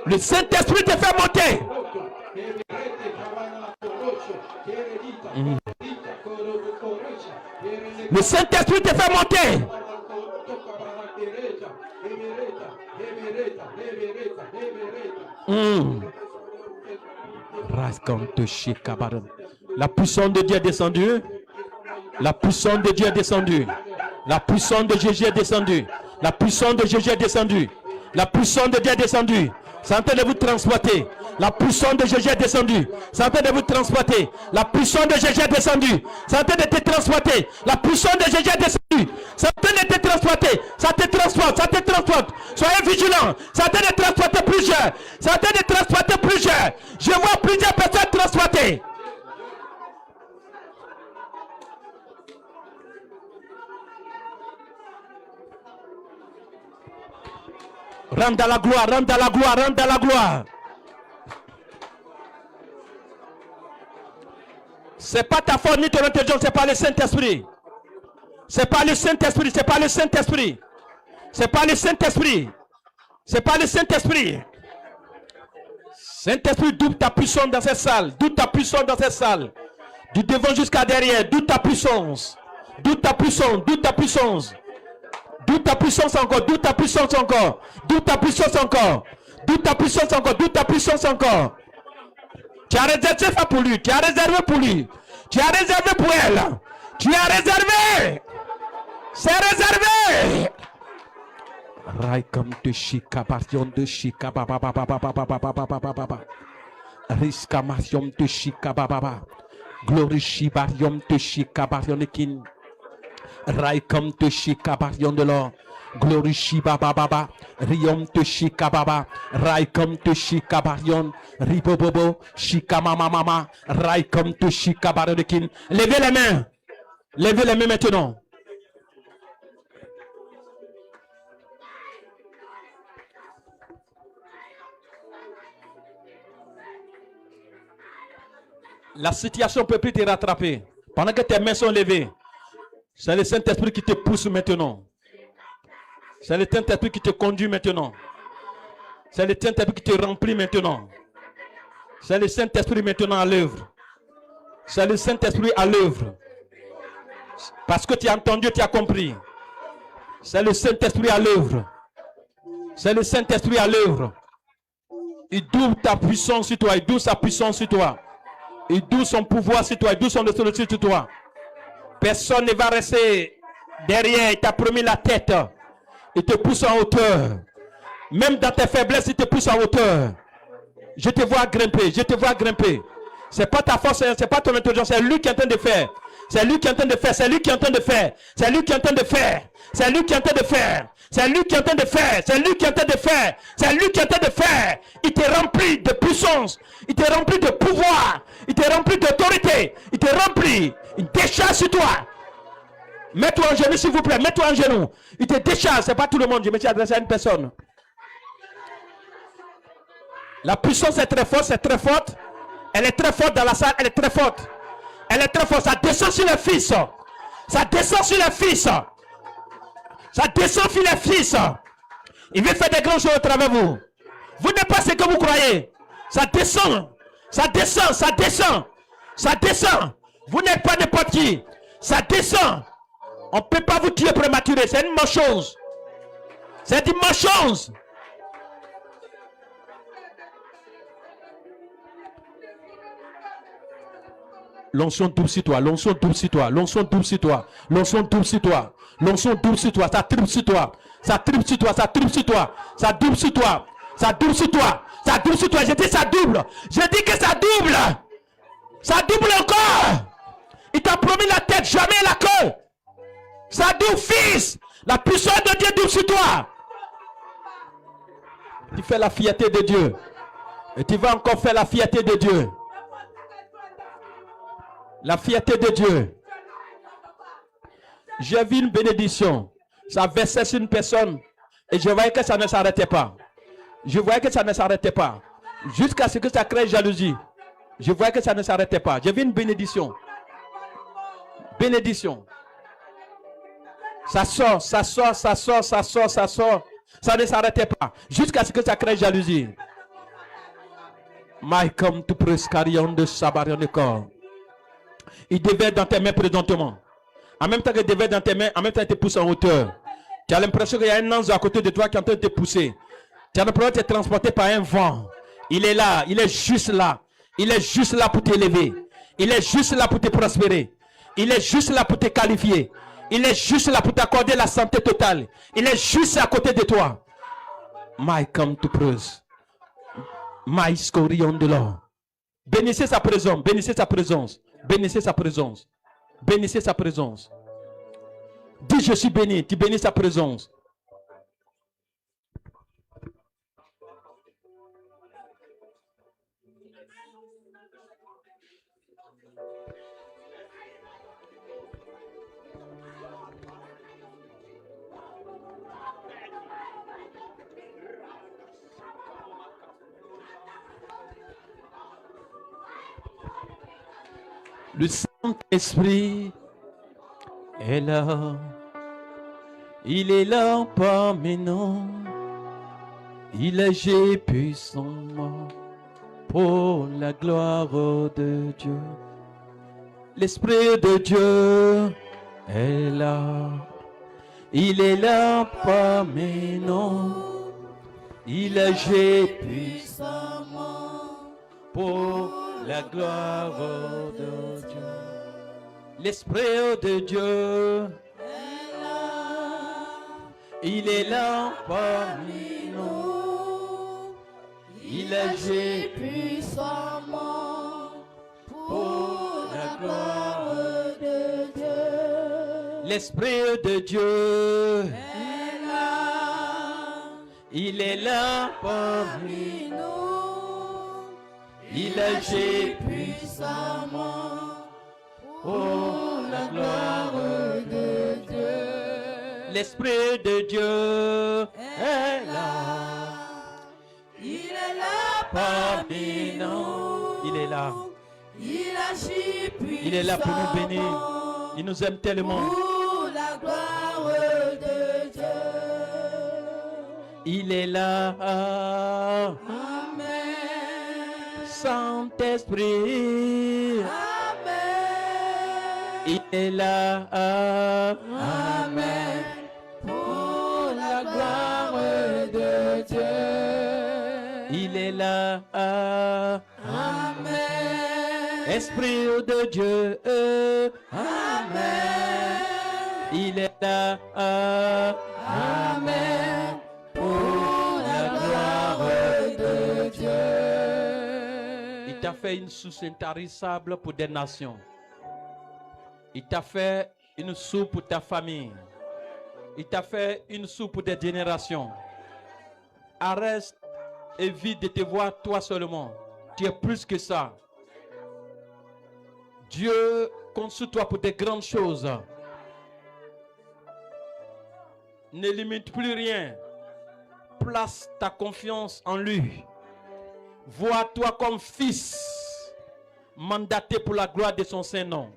Le Saint-Esprit te fait monter. Le Saint-Esprit te fait monter. La puissance de Dieu est descendue. La puissance de Dieu est descendue. La puissance de Jésus est descendue. La puissance de Jésus est descendue. La puissance de Dieu est descendue. C'est en train de vous transporter. La puissance de Jésus est descendue. C'est en train de vous transporter. La puissance de Jésus est descendue. C'est en train de te transporter. La puissance de Jésus est descendue. C'est en train de te transporter. Ça te transporte. Ça te transporte. Soyez vigilants. C'est en train de transporter plusieurs. C'est en train de transporter plusieurs. Je vois plusieurs personnes transportées. Rentre dans la gloire, rentre dans la gloire, rentre dans la gloire. C'est pas ta force ni ton intelligence, c'est pas le Saint-Esprit. C'est pas le Saint-Esprit, c'est pas le Saint-Esprit. C'est pas le Saint-Esprit. C'est pas le Saint-Esprit. Saint-Esprit, double ta puissance dans cette salle. Double ta puissance dans cette salle. Du devant jusqu'à derrière, double ta puissance. Double ta puissance, double ta puissance. D'où ta puissance encore, d'où ta puissance encore, d'où ta puissance encore, d'où ta puissance encore, d'où ta puissance encore. Tu as réservé ça pour lui, tu as réservé pour lui, tu as réservé pour elle, tu as réservé, c'est réservé. Raikam de Shika, Barion de Shika, Baba, Baba, Baba, Baba, Baba, Baba, Baba, Riskamation de Shika, Baba, Glory Shibarium de Shika, Barion de Kin. Raikam te shika barion de l'or. Glory shiba baba. Riom te shika baba. Raikam te shika barion. Ribobobo. Shika mama mama. Raikam te shika barion de kin. Levez les mains. Levez les mains maintenant. La situation ne peut plus te rattraper. Pendant que tes mains sont levées. C'est le Saint-Esprit qui te pousse maintenant. C'est le Saint-Esprit qui te conduit maintenant. C'est le Saint-Esprit qui te remplit maintenant. C'est le Saint-Esprit maintenant à l'œuvre. C'est le Saint-Esprit à l'œuvre. Parce que tu as entendu, tu as compris. C'est le Saint-Esprit à l'œuvre. C'est le Saint-Esprit à l'œuvre. Il double ta puissance sur toi. Il double sa puissance sur toi. Il double son pouvoir sur toi. Il double son autorité sur toi. Personne ne va rester derrière. Il t'a promis la tête. Il te pousse en hauteur. Même dans tes faiblesses, il te pousse en hauteur. Je te vois grimper. Je te vois grimper. C'est pas ta force, c'est pas ton intelligence. C'est lui qui est en train de faire. C'est lui qui est en train de faire. C'est lui qui est en train de faire. C'est lui qui est en train de faire. C'est lui qui est en train de faire. C'est lui qui est en train de faire. C'est lui qui est en train de faire. C'est lui qui est en train de faire. Il te remplit de puissance. Il te remplit de pouvoir. Il te remplit d'autorité. Il te remplit. Il décharge sur toi. Mets-toi en genoux, s'il vous plaît. Mets-toi en genoux. Il te décharge. C'est pas tout le monde. Je me suis adressé à une personne. La puissance est très forte. C'est très forte. Elle est très forte dans la salle. Elle est très forte. Elle est très forte. Ça descend sur les fils. Ça descend sur les fils. Ça descend sur les fils. Il veut faire des grandes choses à travers vous. Vous n'êtes pas ce que vous croyez. Ça descend. Ça descend. Ça descend. Ça descend. Vous n'êtes pas n'importe qui. Ça descend. On ne peut pas vous tuer prématuré. C'est une bonne chose. C'est une bonne chose. L'onction double sur toi, l'onction double sur toi, l'onction double sur toi, l'onction double sur toi, l'onction double sur toi, ça triple sur toi, ça triple sur toi, ça triple sur toi, ça double sur toi, ça double sur toi, ça double sur toi. Je dis ça double, je dis que ça double, ça double encore. Il t'a promis la tête, jamais la queue. Ça double, fils. La puissance de Dieu double sur toi. Tu fais la fierté de Dieu et tu vas encore faire la fierté de Dieu. La fierté de Dieu. J'ai vu une bénédiction. Ça versait sur une personne. Et je voyais que ça ne s'arrêtait pas. Je voyais que ça ne s'arrêtait pas. Jusqu'à ce que ça crée jalousie. Je voyais que ça ne s'arrêtait pas. J'ai vu une bénédiction. Bénédiction. Ça sort, ça sort, ça sort, ça sort, ça sort. Ça ne s'arrêtait pas. Jusqu'à ce que ça crée jalousie. Maïkom tu prescarion de sabarion de corps. Il devait être dans tes mains présentement. En même temps qu'il devait être dans tes mains, en même temps il te pousse en hauteur. Tu as l'impression qu'il y a un ange à côté de toi qui est en train de te pousser. Tu as l'impression d'être transporté par un vent. Il est là, il est juste là. Il est juste là pour t'élever. Il est juste là pour te prospérer. Il est juste là pour te qualifier. Il est juste là pour t'accorder la santé totale. Il est juste à côté de toi. Maïkom tu preuse. Maïskorion de l'or. Bénissez sa présence, bénissez sa présence, bénissez sa présence, bénissez sa présence. Dis je suis béni, tu bénis sa présence. Le Saint-Esprit est là. Il est là parmi nous. Il agit puissamment pour la gloire de Dieu. L'Esprit de Dieu est là. Il est là parmi nous. Il agit puissamment pour la gloire de Dieu. L'Esprit de Dieu est là. Il est là parmi nous. Il agit puissamment pour la gloire de Dieu. L'Esprit de Dieu est là. Il est là parmi nous. Il agit puissamment pour la gloire de Dieu. L'Esprit de Dieu est là. Il est là parmi nous. Il est là. Il agit puissamment. Il est là pour nous bénir. Il nous aime tellement. Pour la gloire de Dieu. Il est là. Amen. Saint-Esprit. Amen. Il est là. Amen. Pour la gloire de Dieu. Il est là. Amen. Esprit de Dieu. Amen. Il est là. Amen. Pour la gloire de Dieu. Il t'a fait une source intarissable pour des nations. Il t'a fait une soupe pour ta famille. Il t'a fait une soupe pour des générations. Arrête, évite de te voir toi seulement. Tu es plus que ça. Dieu compte sur toi pour des grandes choses. Ne limite plus rien. Place ta confiance en lui. Vois-toi comme fils, mandaté pour la gloire de son Saint-Nom.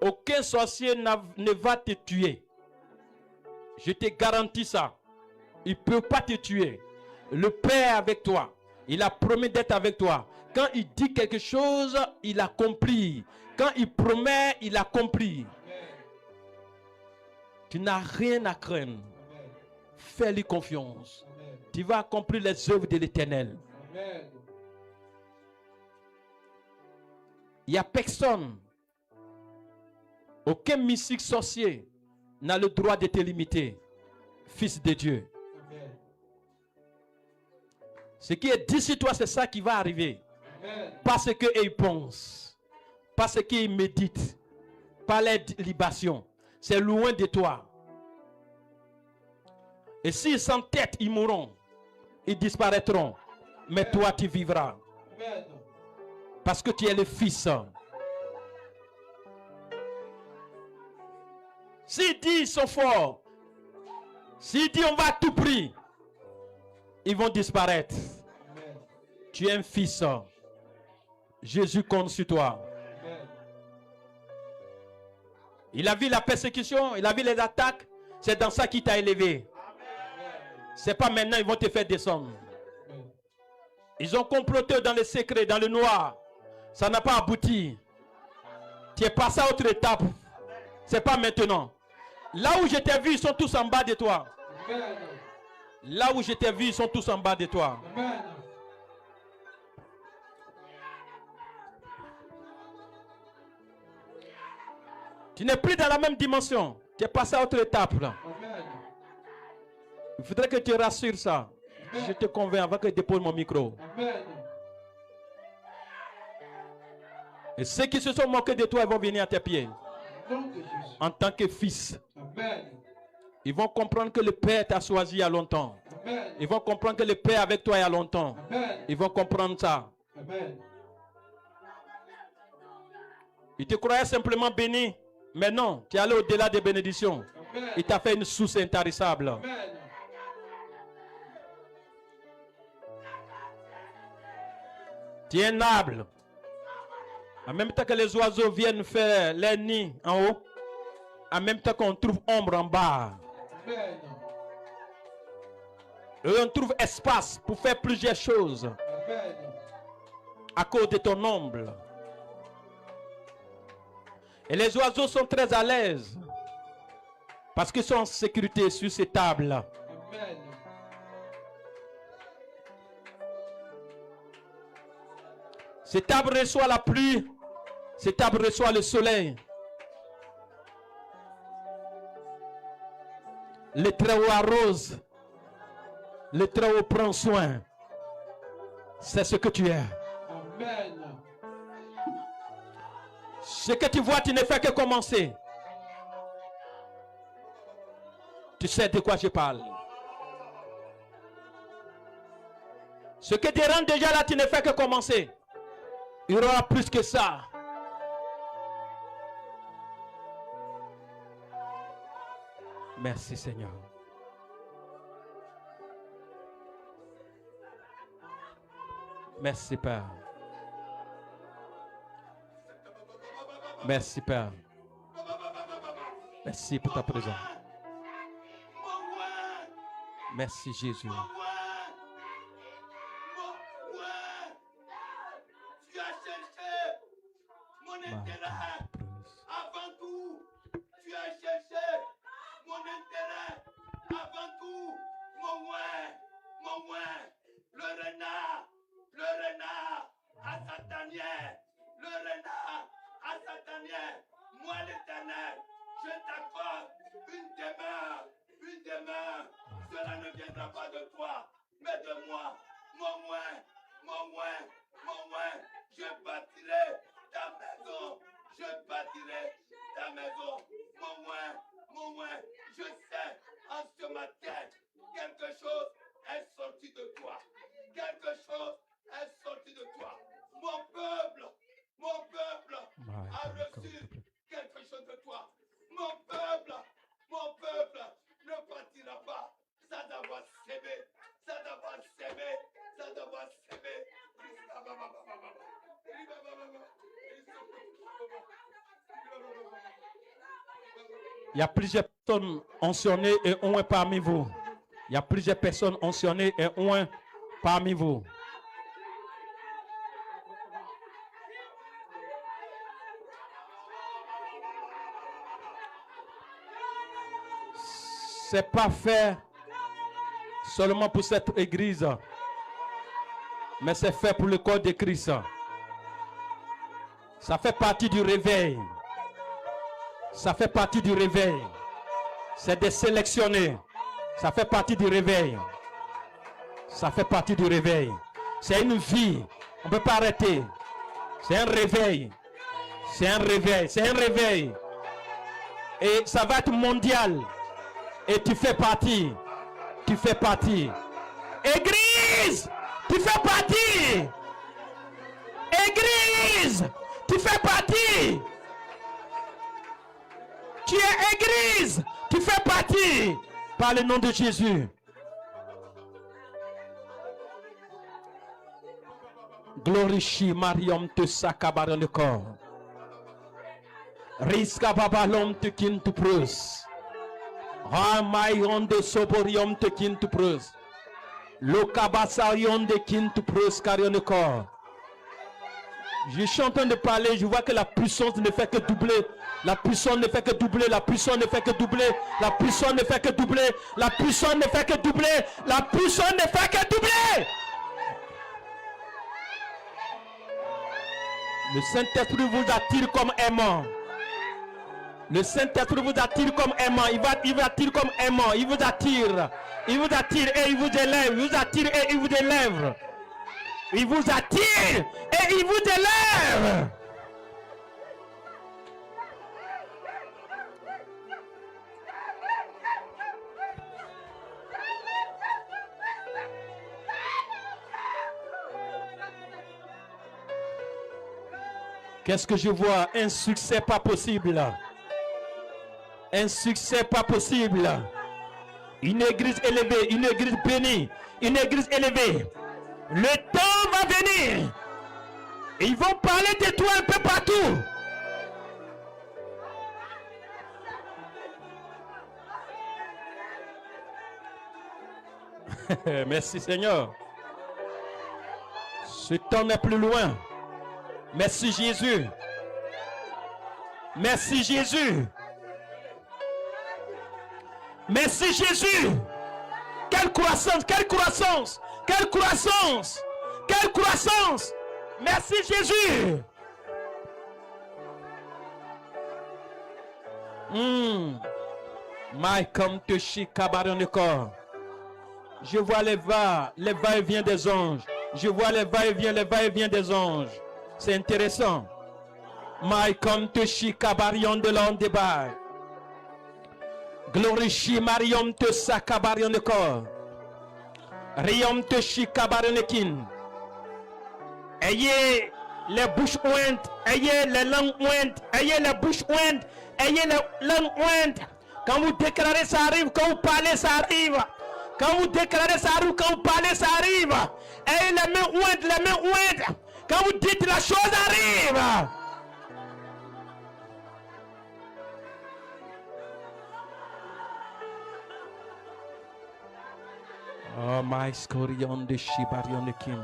Aucun sorcier ne va te tuer. Je te garantis ça. Il ne peut pas te tuer. Le Père est avec toi. Il a promis d'être avec toi. Quand il dit quelque chose, il accomplit. Quand il promet, il accomplit. Tu n'as rien à craindre. Fais-lui confiance. Tu vas accomplir les œuvres de l'Éternel. Il n'y a personne, aucun mystique sorcier n'a le droit de te limiter, fils de Dieu. Amen. Ce qui est dit sur toi, c'est ça qui va arriver. Amen. Parce qu'il pense, parce qu'il médite, pas les libations. C'est loin de toi. Et s'ils s'entêtent, ils mourront. Ils disparaîtront. Mais toi, tu vivras. Amen. Parce que tu es le fils. S'ils disent ils sont forts, s'ils disent on va à tout prix, ils vont disparaître. Amen. Tu es un fils. Jésus compte sur toi. Amen. Il a vu la persécution, il a vu les attaques. C'est dans ça qu'il t'a élevé. C'est pas maintenant ils vont te faire descendre. Ils ont comploté dans le secret, dans le noir. Ça n'a pas abouti. Tu es passé à autre étape. C'est pas maintenant. Là où je t'ai vu, ils sont tous en bas de toi. Là où je t'ai vu, ils sont tous en bas de toi. Tu n'es plus dans la même dimension. Tu es passé à autre étape là. Il faudrait que tu rassures ça. Je te convainc avant que je dépose mon micro. Et ceux qui se sont moqués de toi, ils vont venir à tes pieds. En tant que fils. Ils vont comprendre que le Père t'a choisi il y a longtemps. Ils vont comprendre que le Père est avec toi il y a longtemps. Ils vont comprendre ça. Ils te croyaient simplement béni. Mais non, tu es allé au-delà des bénédictions. Il t'a fait une source intarissable. Tu es un arbre. En même temps que les oiseaux viennent faire leur nid en haut, en même temps qu'on trouve ombre en bas. Et on trouve espace pour faire plusieurs choses. À cause de ton ombre. Et les oiseaux sont très à l'aise. Parce qu'ils sont en sécurité sur ces tables. Cet arbre reçoit la pluie. Cet arbre reçoit le soleil. Le Très-Haut arrose. Le Très-Haut prend soin. C'est ce que tu es. Amen. Ce que tu vois, tu ne fais que commencer. Tu sais de quoi je parle. Ce que tu rends déjà là, tu ne fais que commencer. Il y aura plus que ça. Merci Seigneur. Merci Père. Merci Père. Merci pour ta présence. Merci Jésus. Tu as cherché mon intérêt avant tout. Tu as cherché mon intérêt avant tout. Mon oin, le renard à Satanien, le renard à Satanien. Moi l'Éternel, je t'accorde une demeure. Cela ne viendra pas de toi, mais de moi. Mon oin, je bâtirai ta maison. Je bâtirai ta maison. Mon oin, je sais en ce matin, quelque chose est sorti de toi. Quelque chose est sorti de toi. Mon peuple a reçu quelque chose de toi. Mon peuple ne partira pas. Ça doit s'aimer. Il y a plusieurs personnes oncionnées et un parmi vous. Il y a plusieurs personnes oncionnées et un parmi vous. C'est pas fait seulement pour cette église, mais c'est fait pour le corps de Christ. Ça fait partie du réveil. Ça fait partie du réveil. C'est de sélectionner. Ça fait partie du réveil. Ça fait partie du réveil. C'est une vie. On ne peut pas arrêter. C'est un réveil. C'est un réveil. C'est un réveil. Et ça va être mondial. Et tu fais partie. Tu fais partie. Église, tu fais partie. Église, tu fais partie. Tu es église, tu fais partie. Par le nom de Jésus. Glorifie Mariam te sakabar le corps. Riska babalom te kintu prus. Ramayon de soborium te kintu prus. Lokabasarion de kintu prus carionecor. Je suis en train de parler, je vois que la puissance ne fait que doubler. La puissance ne fait que doubler, la puissance ne fait que doubler, la puissance ne fait que doubler, la puissance ne fait que doubler, la puissance ne fait que doubler. Le Saint-Esprit vous attire comme aimant. Le Saint-Esprit vous attire comme aimant. Il vous attire comme aimant. Il vous attire. Il vous attire et il vous élève. Il vous attire et il vous élève. Il vous attire et il vous élève. Qu'est-ce que je vois? Un succès pas possible. Un succès pas possible. Une église élevée, une église bénie, une église élevée. Le temps va venir. Ils vont parler de toi un peu partout. Merci Seigneur. Ce temps n'est plus loin. Merci Jésus. Merci Jésus. Merci Jésus. Quelle croissance, quelle croissance, quelle croissance, quelle croissance. Merci Jésus. Je vois les va-et-vient des anges. Je vois les va-et-vient des anges. C'est intéressant. My come to Shikabarion de l'Ondebay. Glorifie Mariam te Sakabarion de corps. Riom te Shikabarion. Ayez les bouches ointes, ayez les langues ointes, ayez les bouches ointes, ayez les langues ointes. Quand vous déclarez, ça arrive. Quand vous parlez, ça arrive. Quand vous déclarez, ça arrive. Quand vous parlez, ça arrive. Ayez les mains ointes, les mains ointes. Quand vous dites, la chose arrive. Oh, my scorion de Shibarion de Kim.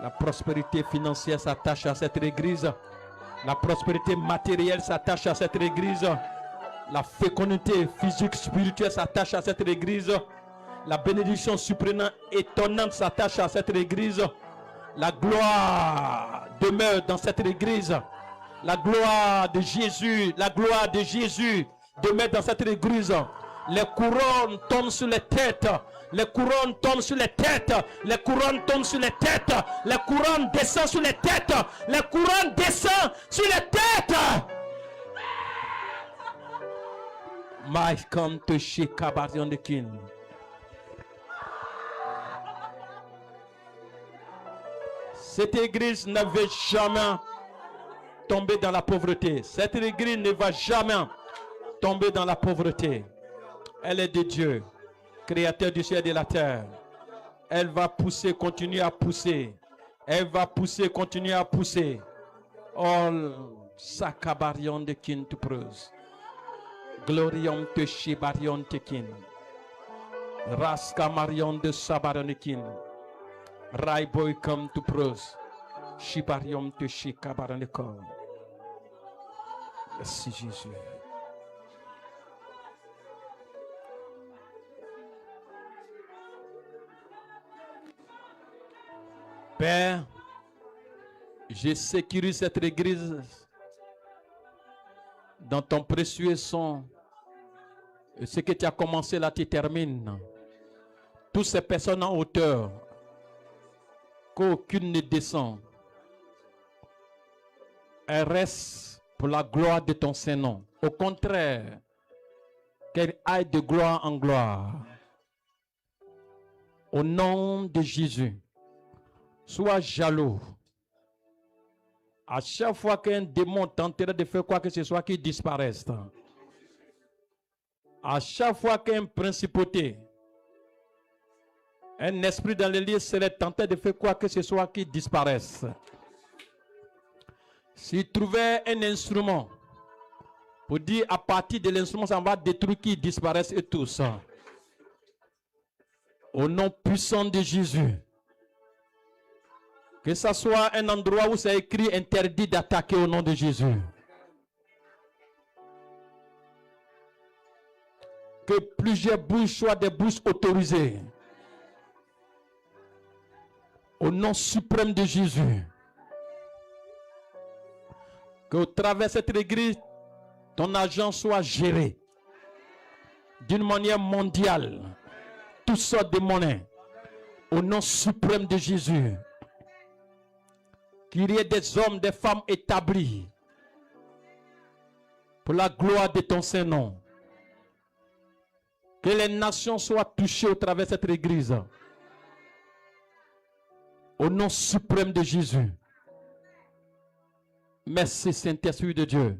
La prospérité financière s'attache à cette église. La prospérité matérielle s'attache à cette église. La fécondité physique, spirituelle s'attache à cette église. La bénédiction suprême étonnante s'attache à cette église. La gloire demeure dans cette église. La gloire de Jésus demeure dans cette église. Les couronnes tombent sur les têtes. Les couronnes tombent sur les têtes. Les couronnes tombent sur les têtes. Les couronnes descendent sur les têtes. Les couronnes descendent sur les têtes. My come to Shikabarion de King. Cette église ne va jamais tomber dans la pauvreté. Cette église ne va jamais tomber dans la pauvreté. Elle est de Dieu, créateur du ciel et de la terre. Elle va pousser, continuer à pousser. Elle va pousser, continuer à pousser. All Sakabarion de Kin to prose. Glorium te Shibarion te Kin. Raskamarion de Sabaronekin. Raiboy come to prose. Shibarium te Shikabaronekon. Merci Jésus. Père, je sécurise cette église dans ton précieux sang. Et ce que tu as commencé là, tu termines. Toutes ces personnes en hauteur, qu'aucune ne descend. Elle reste pour la gloire de ton Saint-Nom. Au contraire, qu'elle aille de gloire en gloire. Au nom de Jésus. Sois jaloux. À chaque fois qu'un démon tenterait de faire quoi que ce soit, qu'il disparaisse. À chaque fois qu'un principauté, un esprit dans les lieux serait tenté de faire quoi que ce soit, qu'il disparaisse. S'il trouvait un instrument pour dire à partir de l'instrument, ça va détruire qui disparaissent et tous. Au nom puissant de Jésus. Que ce soit un endroit où c'est écrit interdit d'attaquer au nom de Jésus. Que plusieurs bouches soient des bouches autorisées. Au nom suprême de Jésus. Qu'au travers de cette église, ton argent soit géré d'une manière mondiale. Toutes sortes de monnaies. Au nom suprême de Jésus. Qu'il y ait des hommes, des femmes établis. Pour la gloire de ton Saint-Nom. Que les nations soient touchées au travers de cette église. Au nom suprême de Jésus. Merci Saint-Esprit de Dieu.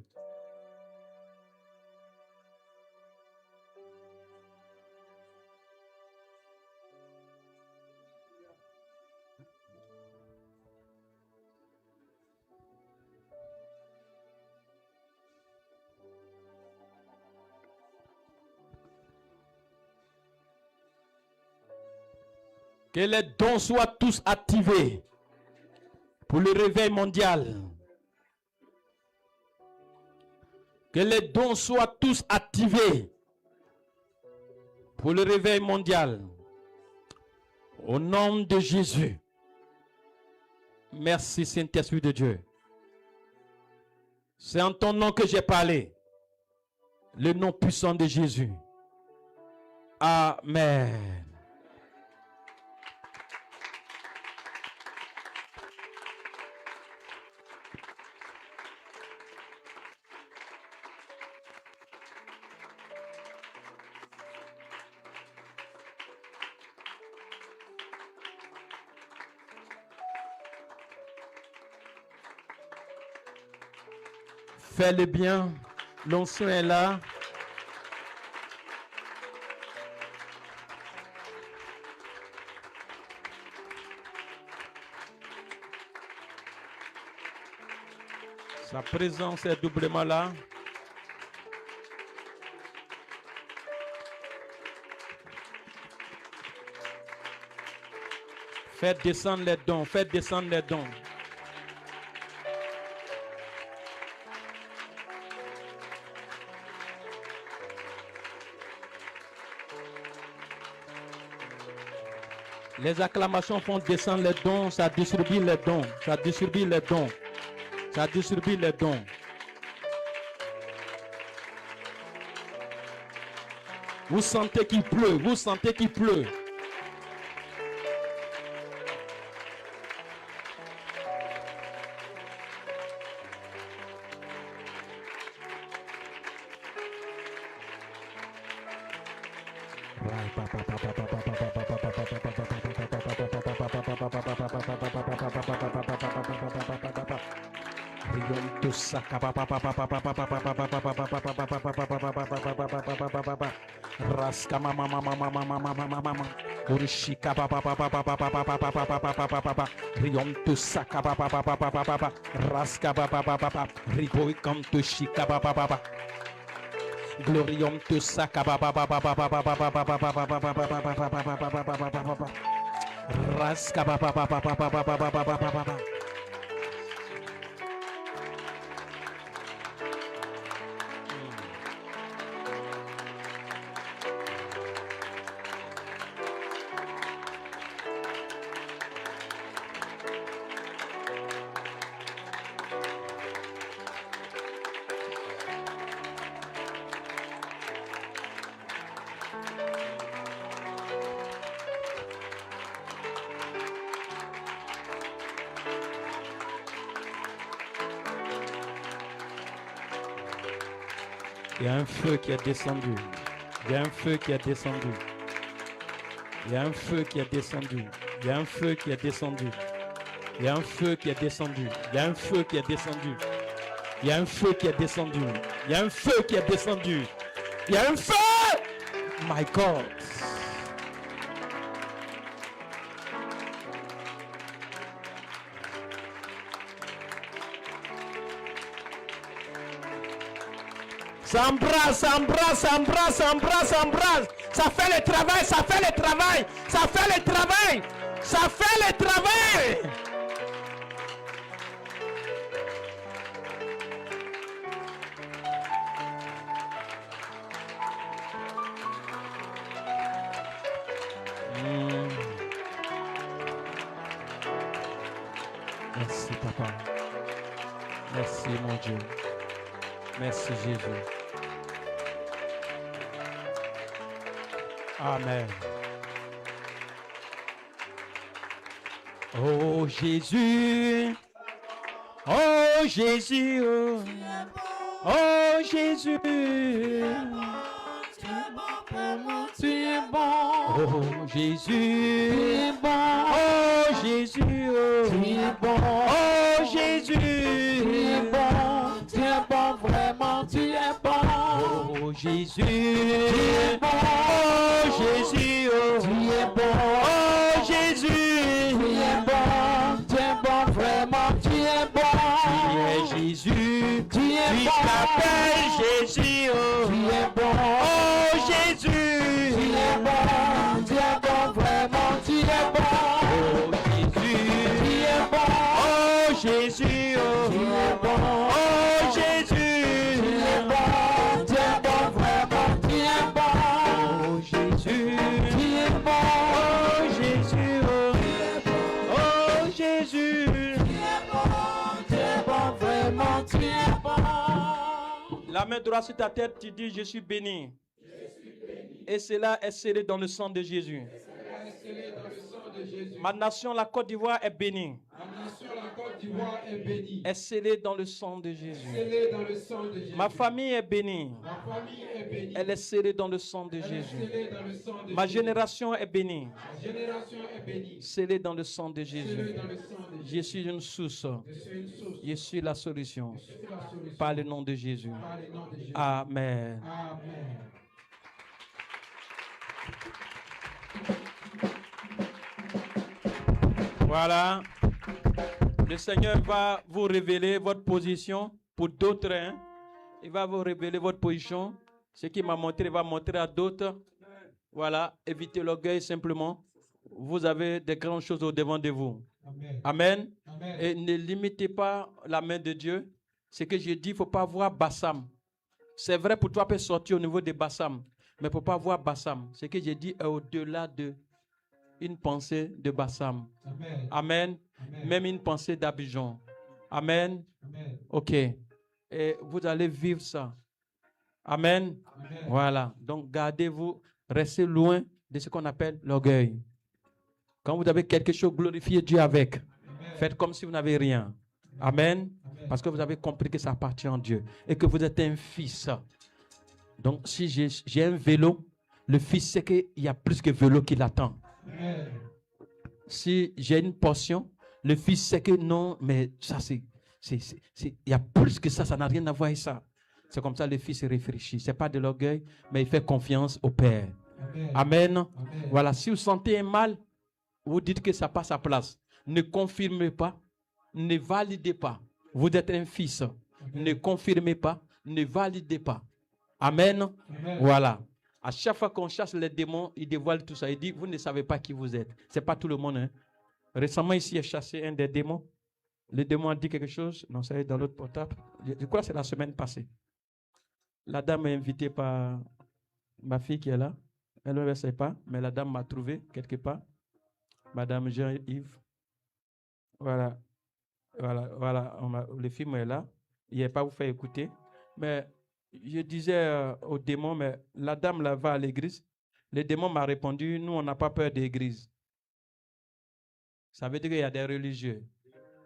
Que les dons soient tous activés pour le réveil mondial. Que les dons soient tous activés pour le réveil mondial. Au nom de Jésus. Merci Saint-Esprit de Dieu. C'est en ton nom que j'ai parlé. Le nom puissant de Jésus. Amen. Fais le bien, l'onction est là. Sa présence est doublement là. Faites descendre les dons, faites descendre les dons. Les acclamations font descendre les dons, ça distribue les dons, ça distribue les dons, ça distribue les dons. Vous sentez qu'il pleut, vous sentez qu'il pleut. Raska mama mama mama mama mama mama Urishika papa papa papa papa papa papa papa Riom to saka papa papa papa Raska papa papa Riboy come to shika papa papa Glorium to saka papa papa papa papa papa Raska papa papa papa papa. Il y a un feu qui est descendu. Il y a un feu qui est descendu. Il y a un feu qui est descendu. Il y a un feu qui est descendu. Il y a un feu qui est descendu. Il y a un feu qui est descendu. Il y a un feu qui est descendu. Il y a un feu qui est descendu. Il y a un feu. My God. Ça embrasse, ça embrasse, ça embrasse, ça embrasse, ça embrasse. Ça fait le travail, ça fait le travail, ça fait le travail, ça fait le travail. Merci papa. Merci mon Dieu. Merci Jésus. Amen. Oh Jésus. Oh Jésus. Oh Jésus. Tu es bon. Oh Jésus. Tu es bon. Oh Jésus. Tu es bon. Oh Jésus. Tu es bon. Tu es bon, vraiment, tu es bon. Oh Jésus. Tu es bon. Oh Jésus. Tu es bon. Oh Jésus. Tu es bon. Tu es bon, vraiment, tu es bon. Tu es Jésus. Tu es bon. Tu t'appelles Jésus. Tu es bon. Oh Jésus. Tu es bon. Tu es bon, vraiment, tu es bon. Oh Jésus. Tu es bon. Oh Jésus. Tu es bon. Oh Jésus. Tu es bon. Tu es bon, vraiment, tu es bon. Oh Jésus. Tu es bon. Oh Jésus. Oh Jésus. Tu es bon. Tu es bon, vraiment, tu es bon. La main droite sur ta tête, tu dis, je suis béni. Et cela est scellé dans le sang de Jésus. Ma nation, la Côte d'Ivoire, est bénie. Est scellée dans le sang de Jésus. Ma famille est bénie. Elle est scellée dans le sang de Jésus. Ma génération est bénie. Scellée dans le sang de Jésus. Je suis une source. Je suis la solution. Par le nom de Jésus. Amen. Voilà. Le Seigneur va vous révéler votre position pour d'autres. Hein? Il va vous révéler votre position. Ce qu'il m'a montré, il va montrer à d'autres. Voilà. Évitez l'orgueil simplement. Vous avez de grandes choses au devant de vous. Amen. Amen. Amen. Et ne limitez pas la main de Dieu. Ce que je dis, il ne faut pas voir Bassam. C'est vrai pour toi, peut sortir au niveau de Bassam. Mais il ne faut pas voir Bassam. Ce que j'ai dit est au-delà de une pensée de Bassam. Amen. Amen. Amen. Même une pensée d'Abidjan. Amen. Amen. OK. Et vous allez vivre ça. Amen. Amen. Voilà. Donc, gardez-vous. Restez loin de ce qu'on appelle l'orgueil. Quand vous avez quelque chose, glorifiez Dieu avec. Amen. Faites comme si vous n'avez rien. Amen. Amen. Parce que vous avez compris que ça appartient à Dieu. Et que vous êtes un fils. Donc, si j'ai un vélo, le fils sait qu'il y a plus que vélo qui l'attend. Amen. Si j'ai une portion, le fils sait que non, mais ça il y a plus que ça n'a rien à voir avec ça. C'est comme ça le fils réfléchit. Ce n'est pas de l'orgueil, mais il fait confiance au Père. Amen. Amen. Amen. Voilà, si vous sentez un mal, vous dites que ça passe à place. Ne confirmez pas, ne validez pas. Vous êtes un fils. Amen. Ne confirmez pas, ne validez pas. Amen. Amen. Voilà. À chaque fois qu'on chasse les démons, ils dévoilent tout ça. Il dit, vous ne savez pas qui vous êtes. Ce n'est pas tout le monde. Hein. Récemment, ici, j'ai chassé un des démons. Le démon a dit quelque chose. Non, ça est dans l'autre portable. Je crois que c'est la semaine passée. La dame est invitée par ma fille qui est là. Elle ne le sait pas, mais la dame m'a trouvé quelque part. Madame Jean-Yves. Voilà. Le film est là. Il n'y a pas vous faire écouter. Mais je disais au démon, mais la dame là va à l'église. Le démon m'a répondu, nous, on n'a pas peur d'église. Ça veut dire qu'il y a des religieux.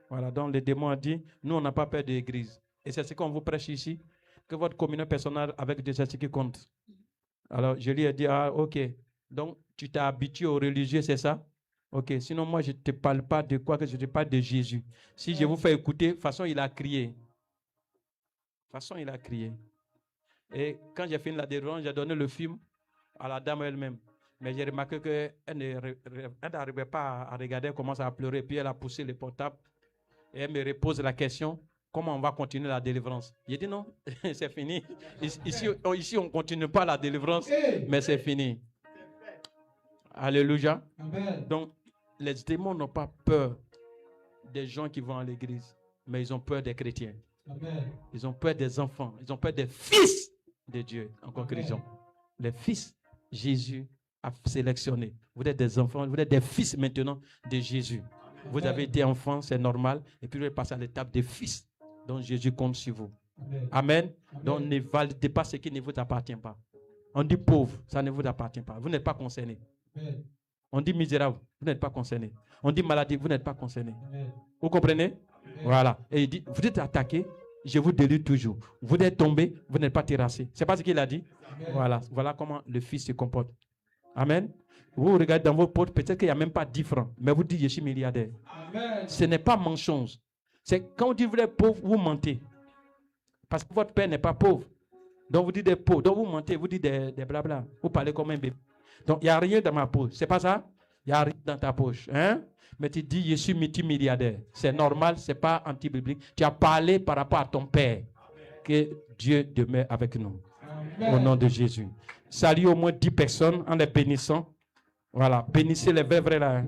Voilà, donc le démon a dit, nous, on n'a pas peur d'église. Et c'est ce qu'on vous prêche ici, que votre communion personnelle avec Dieu, c'est ce qui compte. Alors, je lui ai dit, ah, ok. Donc, tu t'es habitué aux religieux, c'est ça? Ok, sinon, moi, je ne te parle pas de quoi, que je te parle de Jésus. Si je vous fais écouter, de toute façon, il a crié. De toute façon, il a crié. Et quand j'ai fini la délivrance, j'ai donné le film à la dame elle-même. Mais j'ai remarqué qu'elle n'arrivait pas à regarder, elle commence à pleurer. Puis elle a poussé le portable et elle me repose la question. comment on va continuer la délivrance? J'ai dit non, c'est fini. Ici, on ne continue pas la délivrance, mais c'est fini. Alléluia. Amen. Donc, les démons n'ont pas peur des gens qui vont à l'église, mais ils ont peur des chrétiens. Amen. Ils ont peur des enfants. Ils ont peur des fils de Dieu, en conclusion. Les fils, Jésus a sélectionné. Vous êtes des enfants, vous êtes des fils maintenant de Jésus. Vous avez été enfant, c'est normal. Et puis vous allez passer à l'étape des fils. Donc Jésus compte sur vous. Amen. Amen. Donc ne validez pas ce qui ne vous appartient pas. On dit pauvre, ça ne vous appartient pas. Vous n'êtes pas concerné. Amen. On dit misérable, vous n'êtes pas concerné. On dit maladie, vous n'êtes pas concerné. Amen. Vous comprenez? Voilà. Et il dit, vous êtes attaqué, je vous délivre toujours. Vous êtes tombé, vous n'êtes pas terrassé. C'est pas ce qu'il a dit? Amen. Voilà comment le Fils se comporte. Amen. Vous regardez dans vos poches, peut-être qu'il n'y a même pas 10 francs, mais vous dites, je suis milliardaire. Amen. Ce n'est pas mensonge. C'est quand vous dites vous êtes pauvre, vous mentez. Parce que votre père n'est pas pauvre. Donc vous dites des pauvres. Donc vous mentez, vous dites des blabla. Vous parlez comme un bébé. Donc il n'y a rien dans ma poche. C'est pas ça? Il n'y a rien dans ta poche. Hein? Mais tu dis, je suis multimilliardaire. C'est normal, ce n'est pas anti-biblique. Tu as parlé par rapport à ton père. Que Dieu demeure avec nous. Amen. Au nom de Jésus. Salut au moins 10 personnes en les bénissant. Voilà, bénissez les vrais là. Hein.